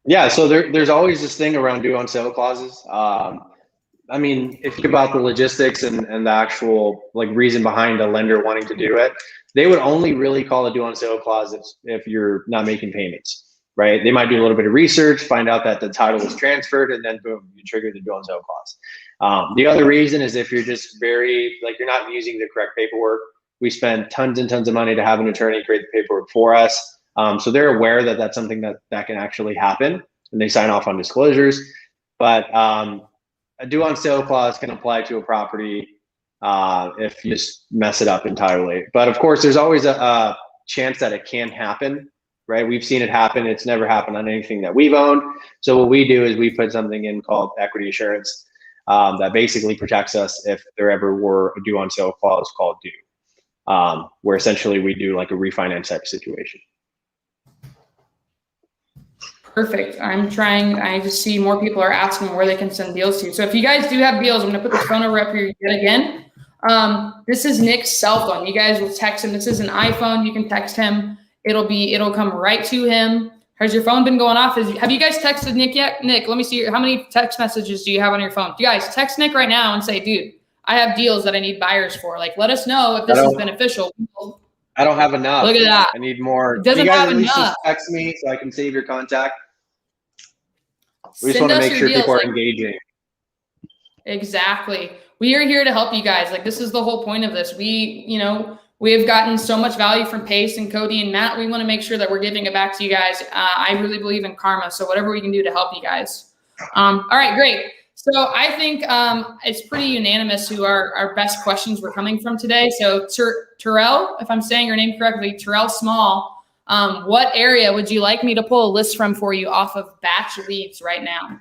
[SPEAKER 3] Yeah, so there's always this thing around due on sale clauses. I mean, if you think about the logistics and the actual like reason behind a lender wanting to do it, they would only really call a due on sale clause if you're not making payments, right? They might do a little bit of research, find out that the title was transferred, and then boom, you trigger the due on sale clause. The other reason is if you're just you're not using the correct paperwork. We spend tons and tons of money to have an attorney create the paperwork for us. So they're aware that that's something that can actually happen, and they sign off on disclosures. But a due on sale clause can apply to a property if you just mess it up entirely. But of course, there's always a chance that it can happen, right? We've seen it happen. It's never happened on anything that we've owned. So what we do is we put something in called equity assurance that basically protects us if there ever were a due on sale clause called due, where essentially we do like a refinance type situation.
[SPEAKER 1] Perfect. I just see more people are asking where they can send deals to. So if you guys do have deals, I'm going to put the phone number up here yet again. This is Nick's cell phone. You guys will text him. This is an iPhone. You can text him. It'll come right to him. Has your phone been going off? Have you guys texted Nick yet? Nick, let me see. How many text messages do you have on your phone? You guys text Nick right now and say, dude, I have deals that I need buyers for. Like, let us know if this is beneficial.
[SPEAKER 3] I don't have enough.
[SPEAKER 1] Look at that.
[SPEAKER 3] I need more.
[SPEAKER 1] It doesn't
[SPEAKER 3] you guys
[SPEAKER 1] have
[SPEAKER 3] at least
[SPEAKER 1] enough.
[SPEAKER 3] Just text me so I can save your contact. We just
[SPEAKER 1] Send
[SPEAKER 3] want to
[SPEAKER 1] us
[SPEAKER 3] make
[SPEAKER 1] your
[SPEAKER 3] sure
[SPEAKER 1] deals,
[SPEAKER 3] people are
[SPEAKER 1] like,
[SPEAKER 3] engaging.
[SPEAKER 1] Exactly. We are here to help you guys. Like, this is the whole point of this. We have gotten so much value from Pace and Cody and Matt. We want to make sure that we're giving it back to you guys. I really believe in karma. So whatever we can do to help you guys. All right, great. So I think it's pretty unanimous who our best questions were coming from today. So Terrell, if I'm saying your name correctly, Terrell Small, what area would you like me to pull a list from for you off of BatchLeads right now?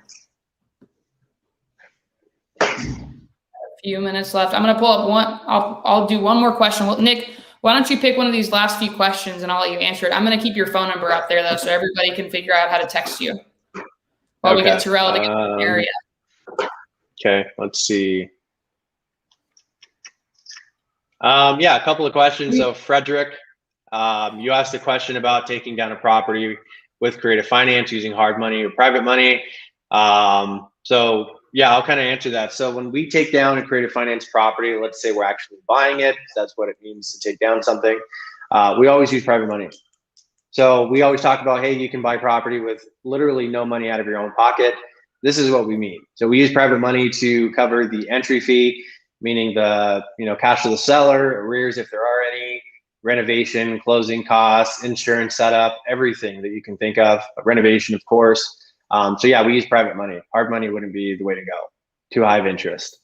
[SPEAKER 1] Few minutes left. I'm going to pull up one. I'll do one more question. Well, Nick, why don't you pick one of these last few questions and I'll let you answer it. I'm going to keep your phone number up there though, so everybody can figure out how to text you while we get Terrell to get in the area.
[SPEAKER 3] Okay, let's see. Yeah, a couple of questions. So Frederick, you asked a question about taking down a property with creative finance using hard money or private money. So yeah, I'll kind of answer that. So when we take down a creative finance property, let's say we're actually buying it, that's what it means to take down something. We always use private money. So we always talk about, hey, you can buy property with literally no money out of your own pocket. This is what we mean. So we use private money to cover the entry fee, meaning the cash to the seller, arrears if there are any, renovation, closing costs, insurance setup, everything that you can think of, renovation, of course. So yeah, we use private money. Hard money wouldn't be the way to go. Too high of interest.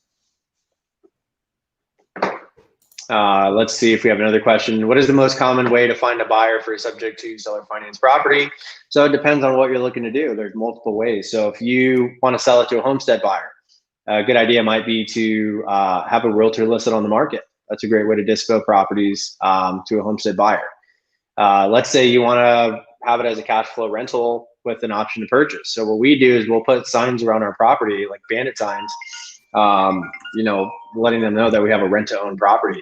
[SPEAKER 3] Let's see if we have another question. What is the most common way to find a buyer for a subject to seller finance property? So it depends on what you're looking to do. There's multiple ways. So if you want to sell it to a homestead buyer, a good idea might be to have a realtor listed on the market. That's a great way to dispo properties to a homestead buyer. Let's say you want to have it as a cash flow rental with an option to purchase. So what we do is we'll put signs around our property, like bandit signs, letting them know that we have a rent to own property.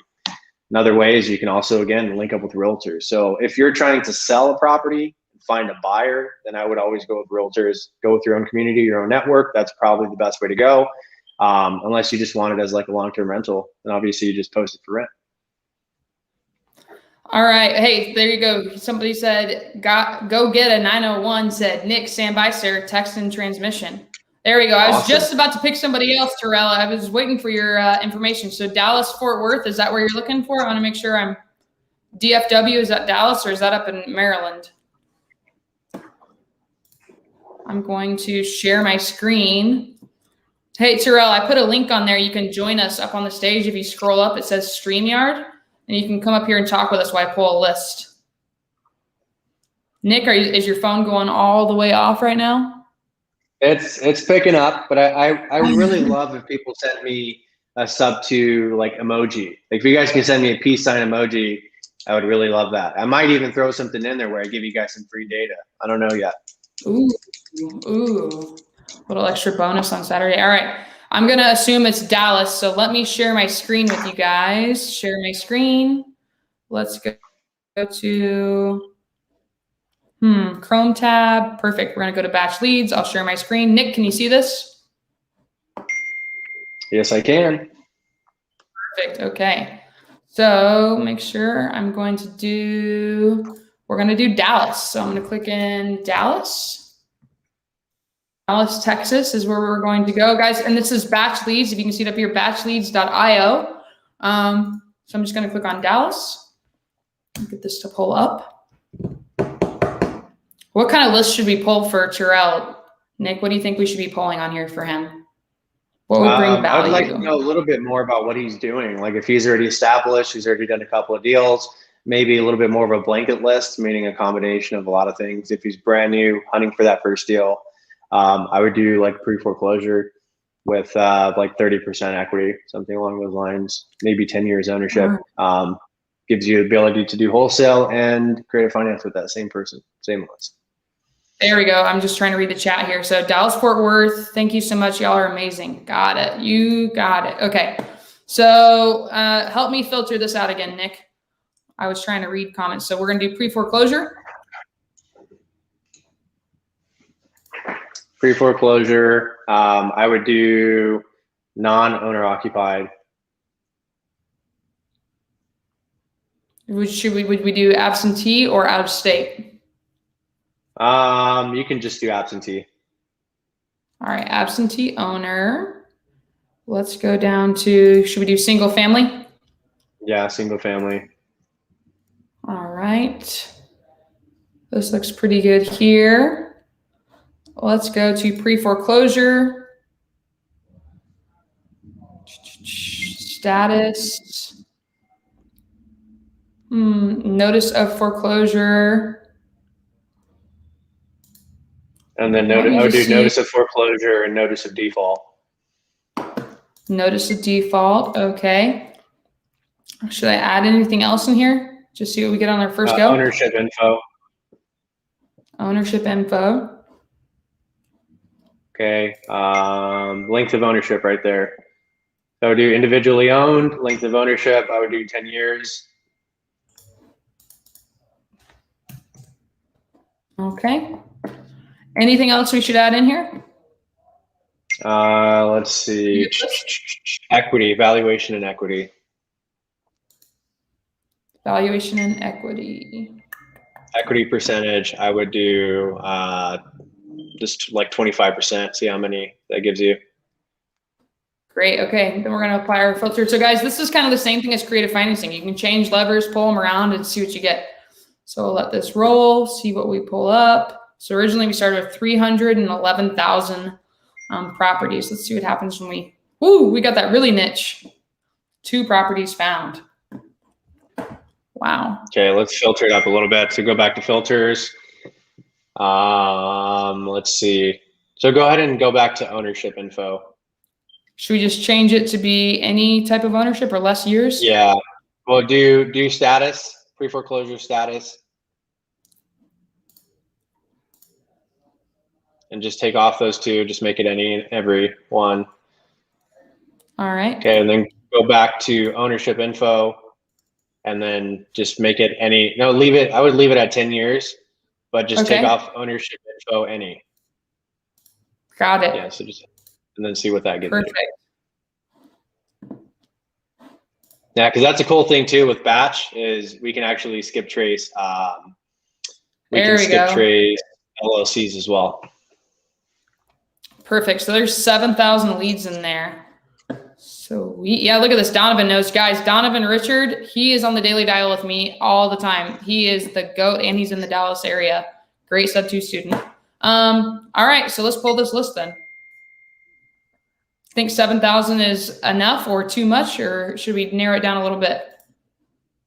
[SPEAKER 3] Another way is you can also, again, link up with realtors. So if you're trying to sell a property and find a buyer, then I would always go with realtors. Go with your own community, your own network. That's probably the best way to go. Unless you just want it as like a long-term rental, then obviously you just post it for rent.
[SPEAKER 1] All right. Hey, there you go. Somebody said, go get a 901, said, Nick, stand by, sir, text and transmission. There we go. I was just about to pick somebody else, Terrell. I was waiting for your information. So Dallas, Fort Worth, is that where you're looking for? I want to make sure I'm DFW. Is that Dallas or is that up in Maryland? I'm going to share my screen. Hey, Terrell, I put a link on there. You can join us up on the stage. If you scroll up, it says StreamYard, and you can come up here and talk with us while I pull a list. Nick, is your phone going all the way off right now?
[SPEAKER 3] It's picking up, but I really love if people send me a sub to like emoji. Like if you guys can send me a peace sign emoji, I would really love that. I might even throw something in there where I give you guys some free data. I don't know yet.
[SPEAKER 1] Ooh. Little extra bonus on Saturday. All right. I'm going to assume it's Dallas. So let me share my screen with you guys. Share my screen. Let's go to Chrome tab. Perfect. We're going to go to BatchLeads. I'll share my screen. Nick, can you see this?
[SPEAKER 3] Yes, I can.
[SPEAKER 1] Perfect. Okay. So make sure we're going to do Dallas. So I'm going to click in Dallas. Dallas, Texas is where we're going to go, guys. And this is BatchLeads. If you can see it up here, batchleads.io. So I'm just going to click on Dallas. Get this to pull up. What kind of list should we pull for Terrell? Nick, what do you think we should be pulling on here for him? What would bring value?
[SPEAKER 3] I'd like to know a little bit more about what he's doing. Like if he's already established, he's already done a couple of deals, maybe a little bit more of a blanket list, meaning a combination of a lot of things. If he's brand new, hunting for that first deal, I would do like pre-foreclosure with like 30% equity, something along those lines, maybe 10 years ownership. Gives you the ability to do wholesale and creative finance with that same person, same list.
[SPEAKER 1] There we go. I'm just trying to read the chat here. So Dallas, Fort Worth, thank you so much. Y'all are amazing. Got it. You got it. Okay. So help me filter this out again, Nick. I was trying to read comments. So we're going to do pre-foreclosure.
[SPEAKER 3] Pre-foreclosure, I would do non-owner occupied.
[SPEAKER 1] Would we do absentee or out of state?
[SPEAKER 3] You can just do absentee.
[SPEAKER 1] All right, absentee owner. Let's go down to, should we do single family?
[SPEAKER 3] Yeah, single family.
[SPEAKER 1] All right. This looks pretty good here. Let's go to pre-foreclosure. Status. Notice of foreclosure.
[SPEAKER 3] And then notice of foreclosure and notice of default.
[SPEAKER 1] Notice the default. Okay. Should I add anything else in here? Just see what we get on our first go.
[SPEAKER 3] Ownership info.
[SPEAKER 1] Ownership info.
[SPEAKER 3] Okay. Length of ownership right there. So I would do individually owned, length of ownership. I would do 10 years.
[SPEAKER 1] Okay. Anything else we should add in here?
[SPEAKER 3] Let's see. Equity, valuation and equity.
[SPEAKER 1] Valuation and equity.
[SPEAKER 3] Equity percentage, I would do just like 25%. See how many that gives you.
[SPEAKER 1] Great. Okay. Then we're going to apply our filter. So guys, this is kind of the same thing as creative financing. You can change levers, pull them around and see what you get. So we'll let this roll, see what we pull up. So originally we started with 311,000 properties. Let's see what happens when we got that really niche. 2 properties found. Wow.
[SPEAKER 3] Okay, let's filter it up a little bit. So go back to filters. Let's see. So go ahead and go back to ownership info.
[SPEAKER 1] Should we just change it to be any type of ownership or less years?
[SPEAKER 3] Yeah. Well, do status, pre-foreclosure status. And just take off those 2. Just make it every one.
[SPEAKER 1] All right.
[SPEAKER 3] Okay, and then go back to ownership info. And then just make it any. No, leave it. I would leave it at 10 years, but just take off ownership info any.
[SPEAKER 1] Got it.
[SPEAKER 3] Yeah. So just and then see what that gives.
[SPEAKER 1] Perfect.
[SPEAKER 3] You. Yeah, because that's a cool thing too with Batch is we can actually skip trace. We can skip trace LLCs as well.
[SPEAKER 1] Perfect. So there's 7,000 leads in there. So yeah, look at this. Donovan knows, guys. Donovan Richard, he is on the daily dial with me all the time. He is the GOAT and he's in the Dallas area. Great sub 2 student. All right, so let's pull this list then. Think 7,000 is enough or too much, or should we narrow it down a little bit?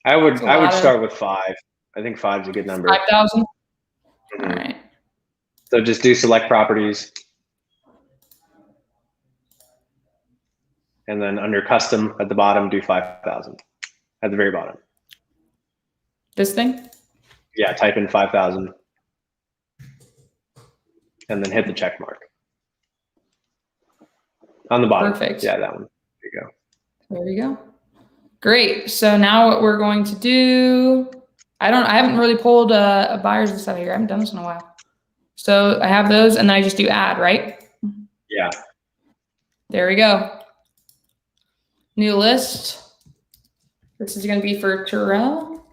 [SPEAKER 3] I would start with 5. I think 5 is a good number.
[SPEAKER 1] 5,000.
[SPEAKER 3] Mm-hmm.
[SPEAKER 1] All right.
[SPEAKER 3] So just do select properties. And then under custom at the bottom, do 5,000 at the very bottom.
[SPEAKER 1] This thing?
[SPEAKER 3] Yeah, type in 5,000 and then hit the check mark on the bottom.
[SPEAKER 1] Perfect.
[SPEAKER 3] Yeah, that one. There you go.
[SPEAKER 1] There we go. Great. So now what we're going to do, I haven't really pulled buyers and stuff here. I haven't done this in a while. So I have those and then I just do add, right?
[SPEAKER 3] Yeah.
[SPEAKER 1] There we go. New list. This is going to be for Terrell.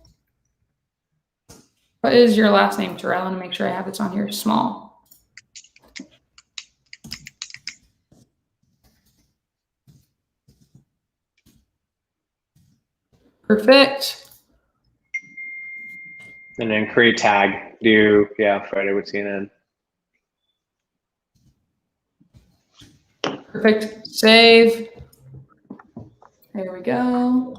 [SPEAKER 1] What is your last name, Terrell? I want to make sure I have this on here. Small. Perfect.
[SPEAKER 3] And then create tag. Friday with CNN.
[SPEAKER 1] Perfect. Save. There we go.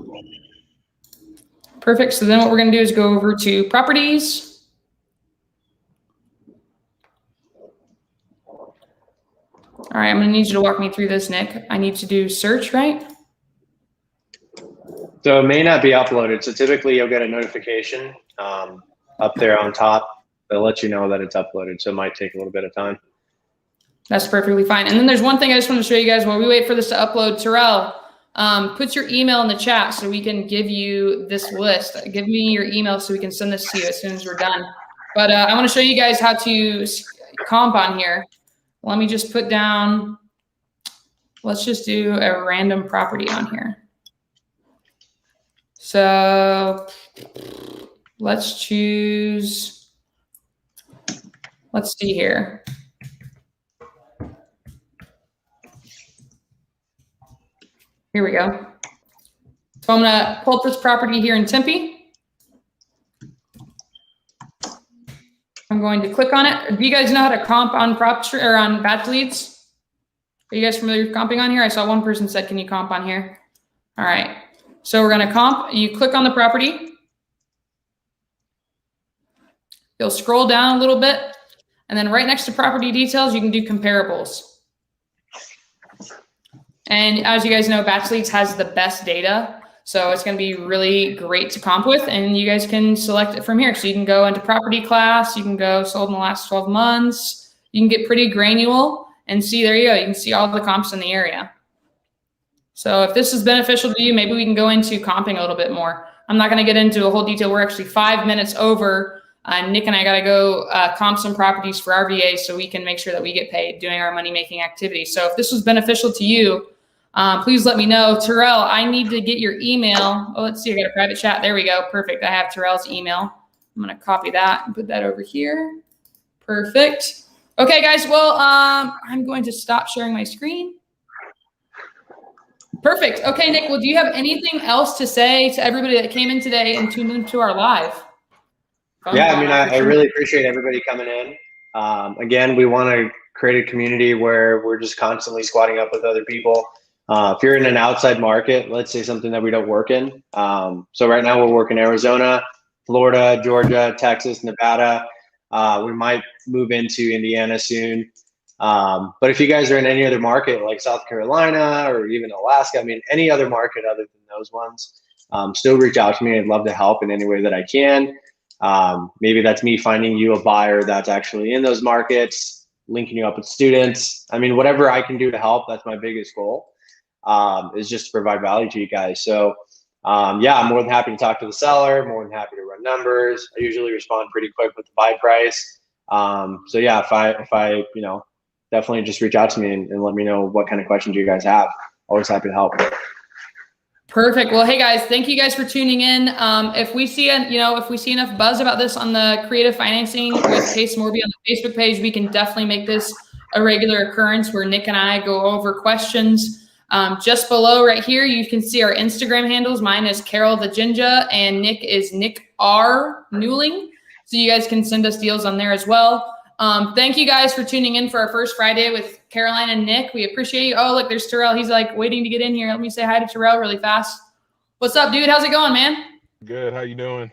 [SPEAKER 1] Perfect. So then what we're going to do is go over to properties. All right, I'm going to need you to walk me through this, Nick. I need to do search, right?
[SPEAKER 3] So it may not be uploaded. So typically you'll get a notification up there on top. They'll let you know that it's uploaded. So it might take a little bit of time.
[SPEAKER 1] That's perfectly fine. And then there's one thing I just want to show you guys while we wait for this to upload. Terrell, put your email in the chat so we can give you this list. Give me your email so we can send this to you as soon as we're done. But I want to show you guys how to comp on here. Let me just put down, let's just do a random property on here. So let's choose, let's see here. Here we go. So I'm going to pull up this property here in Tempe. I'm going to click on it. Do you guys know how to comp on or on BatchLeads? Are you guys familiar with comping on here? I saw one person said, can you comp on here? All right. So we're going to comp. You click on the property. You'll scroll down a little bit. And then right next to property details, you can do comparables. And as you guys know, BatchLeads has the best data. So it's going to be really great to comp with, and you guys can select it from here. So you can go into property class, you can go sold in the last 12 months, you can get pretty granular and see, there you go. You can see all the comps in the area. So if this is beneficial to you, maybe we can go into comping a little bit more. I'm not going to get into a whole detail. We're actually 5 minutes over. Nick and I got to go comp some properties for our VAs so we can make sure that we get paid doing our money-making activity. So if this was beneficial to you, please let me know. Terrell, I need to get your email. Oh, let's see. I got a private chat. There we go. Perfect. I have Terrell's email. I'm going to copy that and put that over here. Perfect. Okay, guys. Well, I'm going to stop sharing my screen. Perfect. Okay, Nick. Well, do you have anything else to say to everybody that came in today and tuned into our live?
[SPEAKER 3] Yeah, I mean, I really appreciate everybody coming in. Again, we want to create a community where we're just constantly squatting up with other people. If you're in an outside market, let's say something that we don't work in. So right now we're working Arizona, Florida, Georgia, Texas, Nevada. We might move into Indiana soon. But if you guys are in any other market like South Carolina or even Alaska, I mean, any other market other than those ones, still reach out to me. I'd love to help in any way that I can. Maybe that's me finding you a buyer that's actually in those markets, linking you up with students. I mean, whatever I can do to help, that's my biggest goal, is just to provide value to you guys. So yeah, I'm more than happy to talk to the seller, more than happy to run numbers. I usually respond pretty quick with the buy price. So yeah, if I, you know, definitely just reach out to me and let me know what kind of questions you guys have. Always happy to help.
[SPEAKER 1] Perfect. Well, hey guys, thank you guys for tuning in. If we see enough buzz about this on the creative financing with Pace and Morby on the Facebook page, we can definitely make this a regular occurrence where Nick and I go over questions. Just below right here, you can see our Instagram handles. Mine is Carol the Jinja and Nick is Nick R. Newling. So you guys can send us deals on there as well. Thank you guys for tuning in for our first Friday with Caroline and Nick. We appreciate you. Oh, look, there's Terrell. He's like waiting to get in here. Let me say hi to Terrell really fast. What's up, dude? How's it going, man?
[SPEAKER 4] Good. How you doing?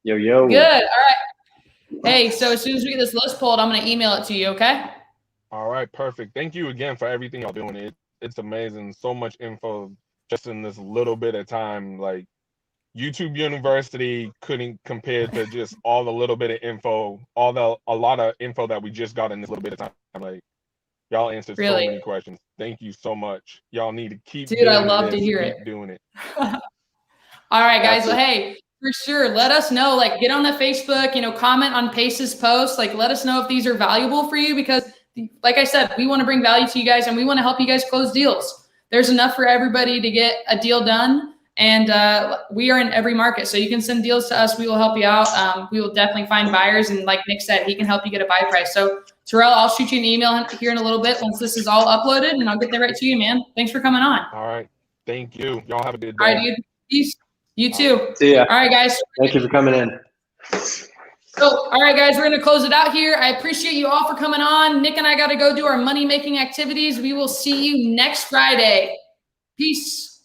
[SPEAKER 3] Yo, yo.
[SPEAKER 1] Good. All right. Hey, so as soon as we get this list pulled, I'm going to email it to you, okay?
[SPEAKER 4] All right. Perfect. Thank you again for everything y'all doing. It's amazing. So much info just in this little bit of time. Like YouTube University couldn't compare to just all the little bit of info, a lot of info that we just got in this little bit of time. Like y'all answered so many questions. Thank you so much. Y'all need to keep
[SPEAKER 1] doing I love to hear
[SPEAKER 4] keep doing it.
[SPEAKER 1] All right, guys. Well, hey, for sure. Let us know, like get on the Facebook, you know, comment on Pace's post. Like let us know if these are valuable for you because like I said, we want to bring value to you guys and we want to help you guys close deals. There's enough for everybody to get a deal done. And we are in every market. So you can send deals to us. We will help you out. We will definitely find buyers. And like Nick said, he can help you get a buy price. So Terrell, I'll shoot you an email here in a little bit once this is all uploaded and I'll get that right to you, man. Thanks for coming on.
[SPEAKER 4] All right. Thank you. Y'all have a good day.
[SPEAKER 1] All right, dude. Peace. You too.
[SPEAKER 3] See ya.
[SPEAKER 1] All right, guys.
[SPEAKER 3] Thank you for coming in.
[SPEAKER 1] So, all right, guys, we're going to close it out here. I appreciate you all for coming on. Nick and I got to go do our money-making activities. We will see you next Friday. Peace.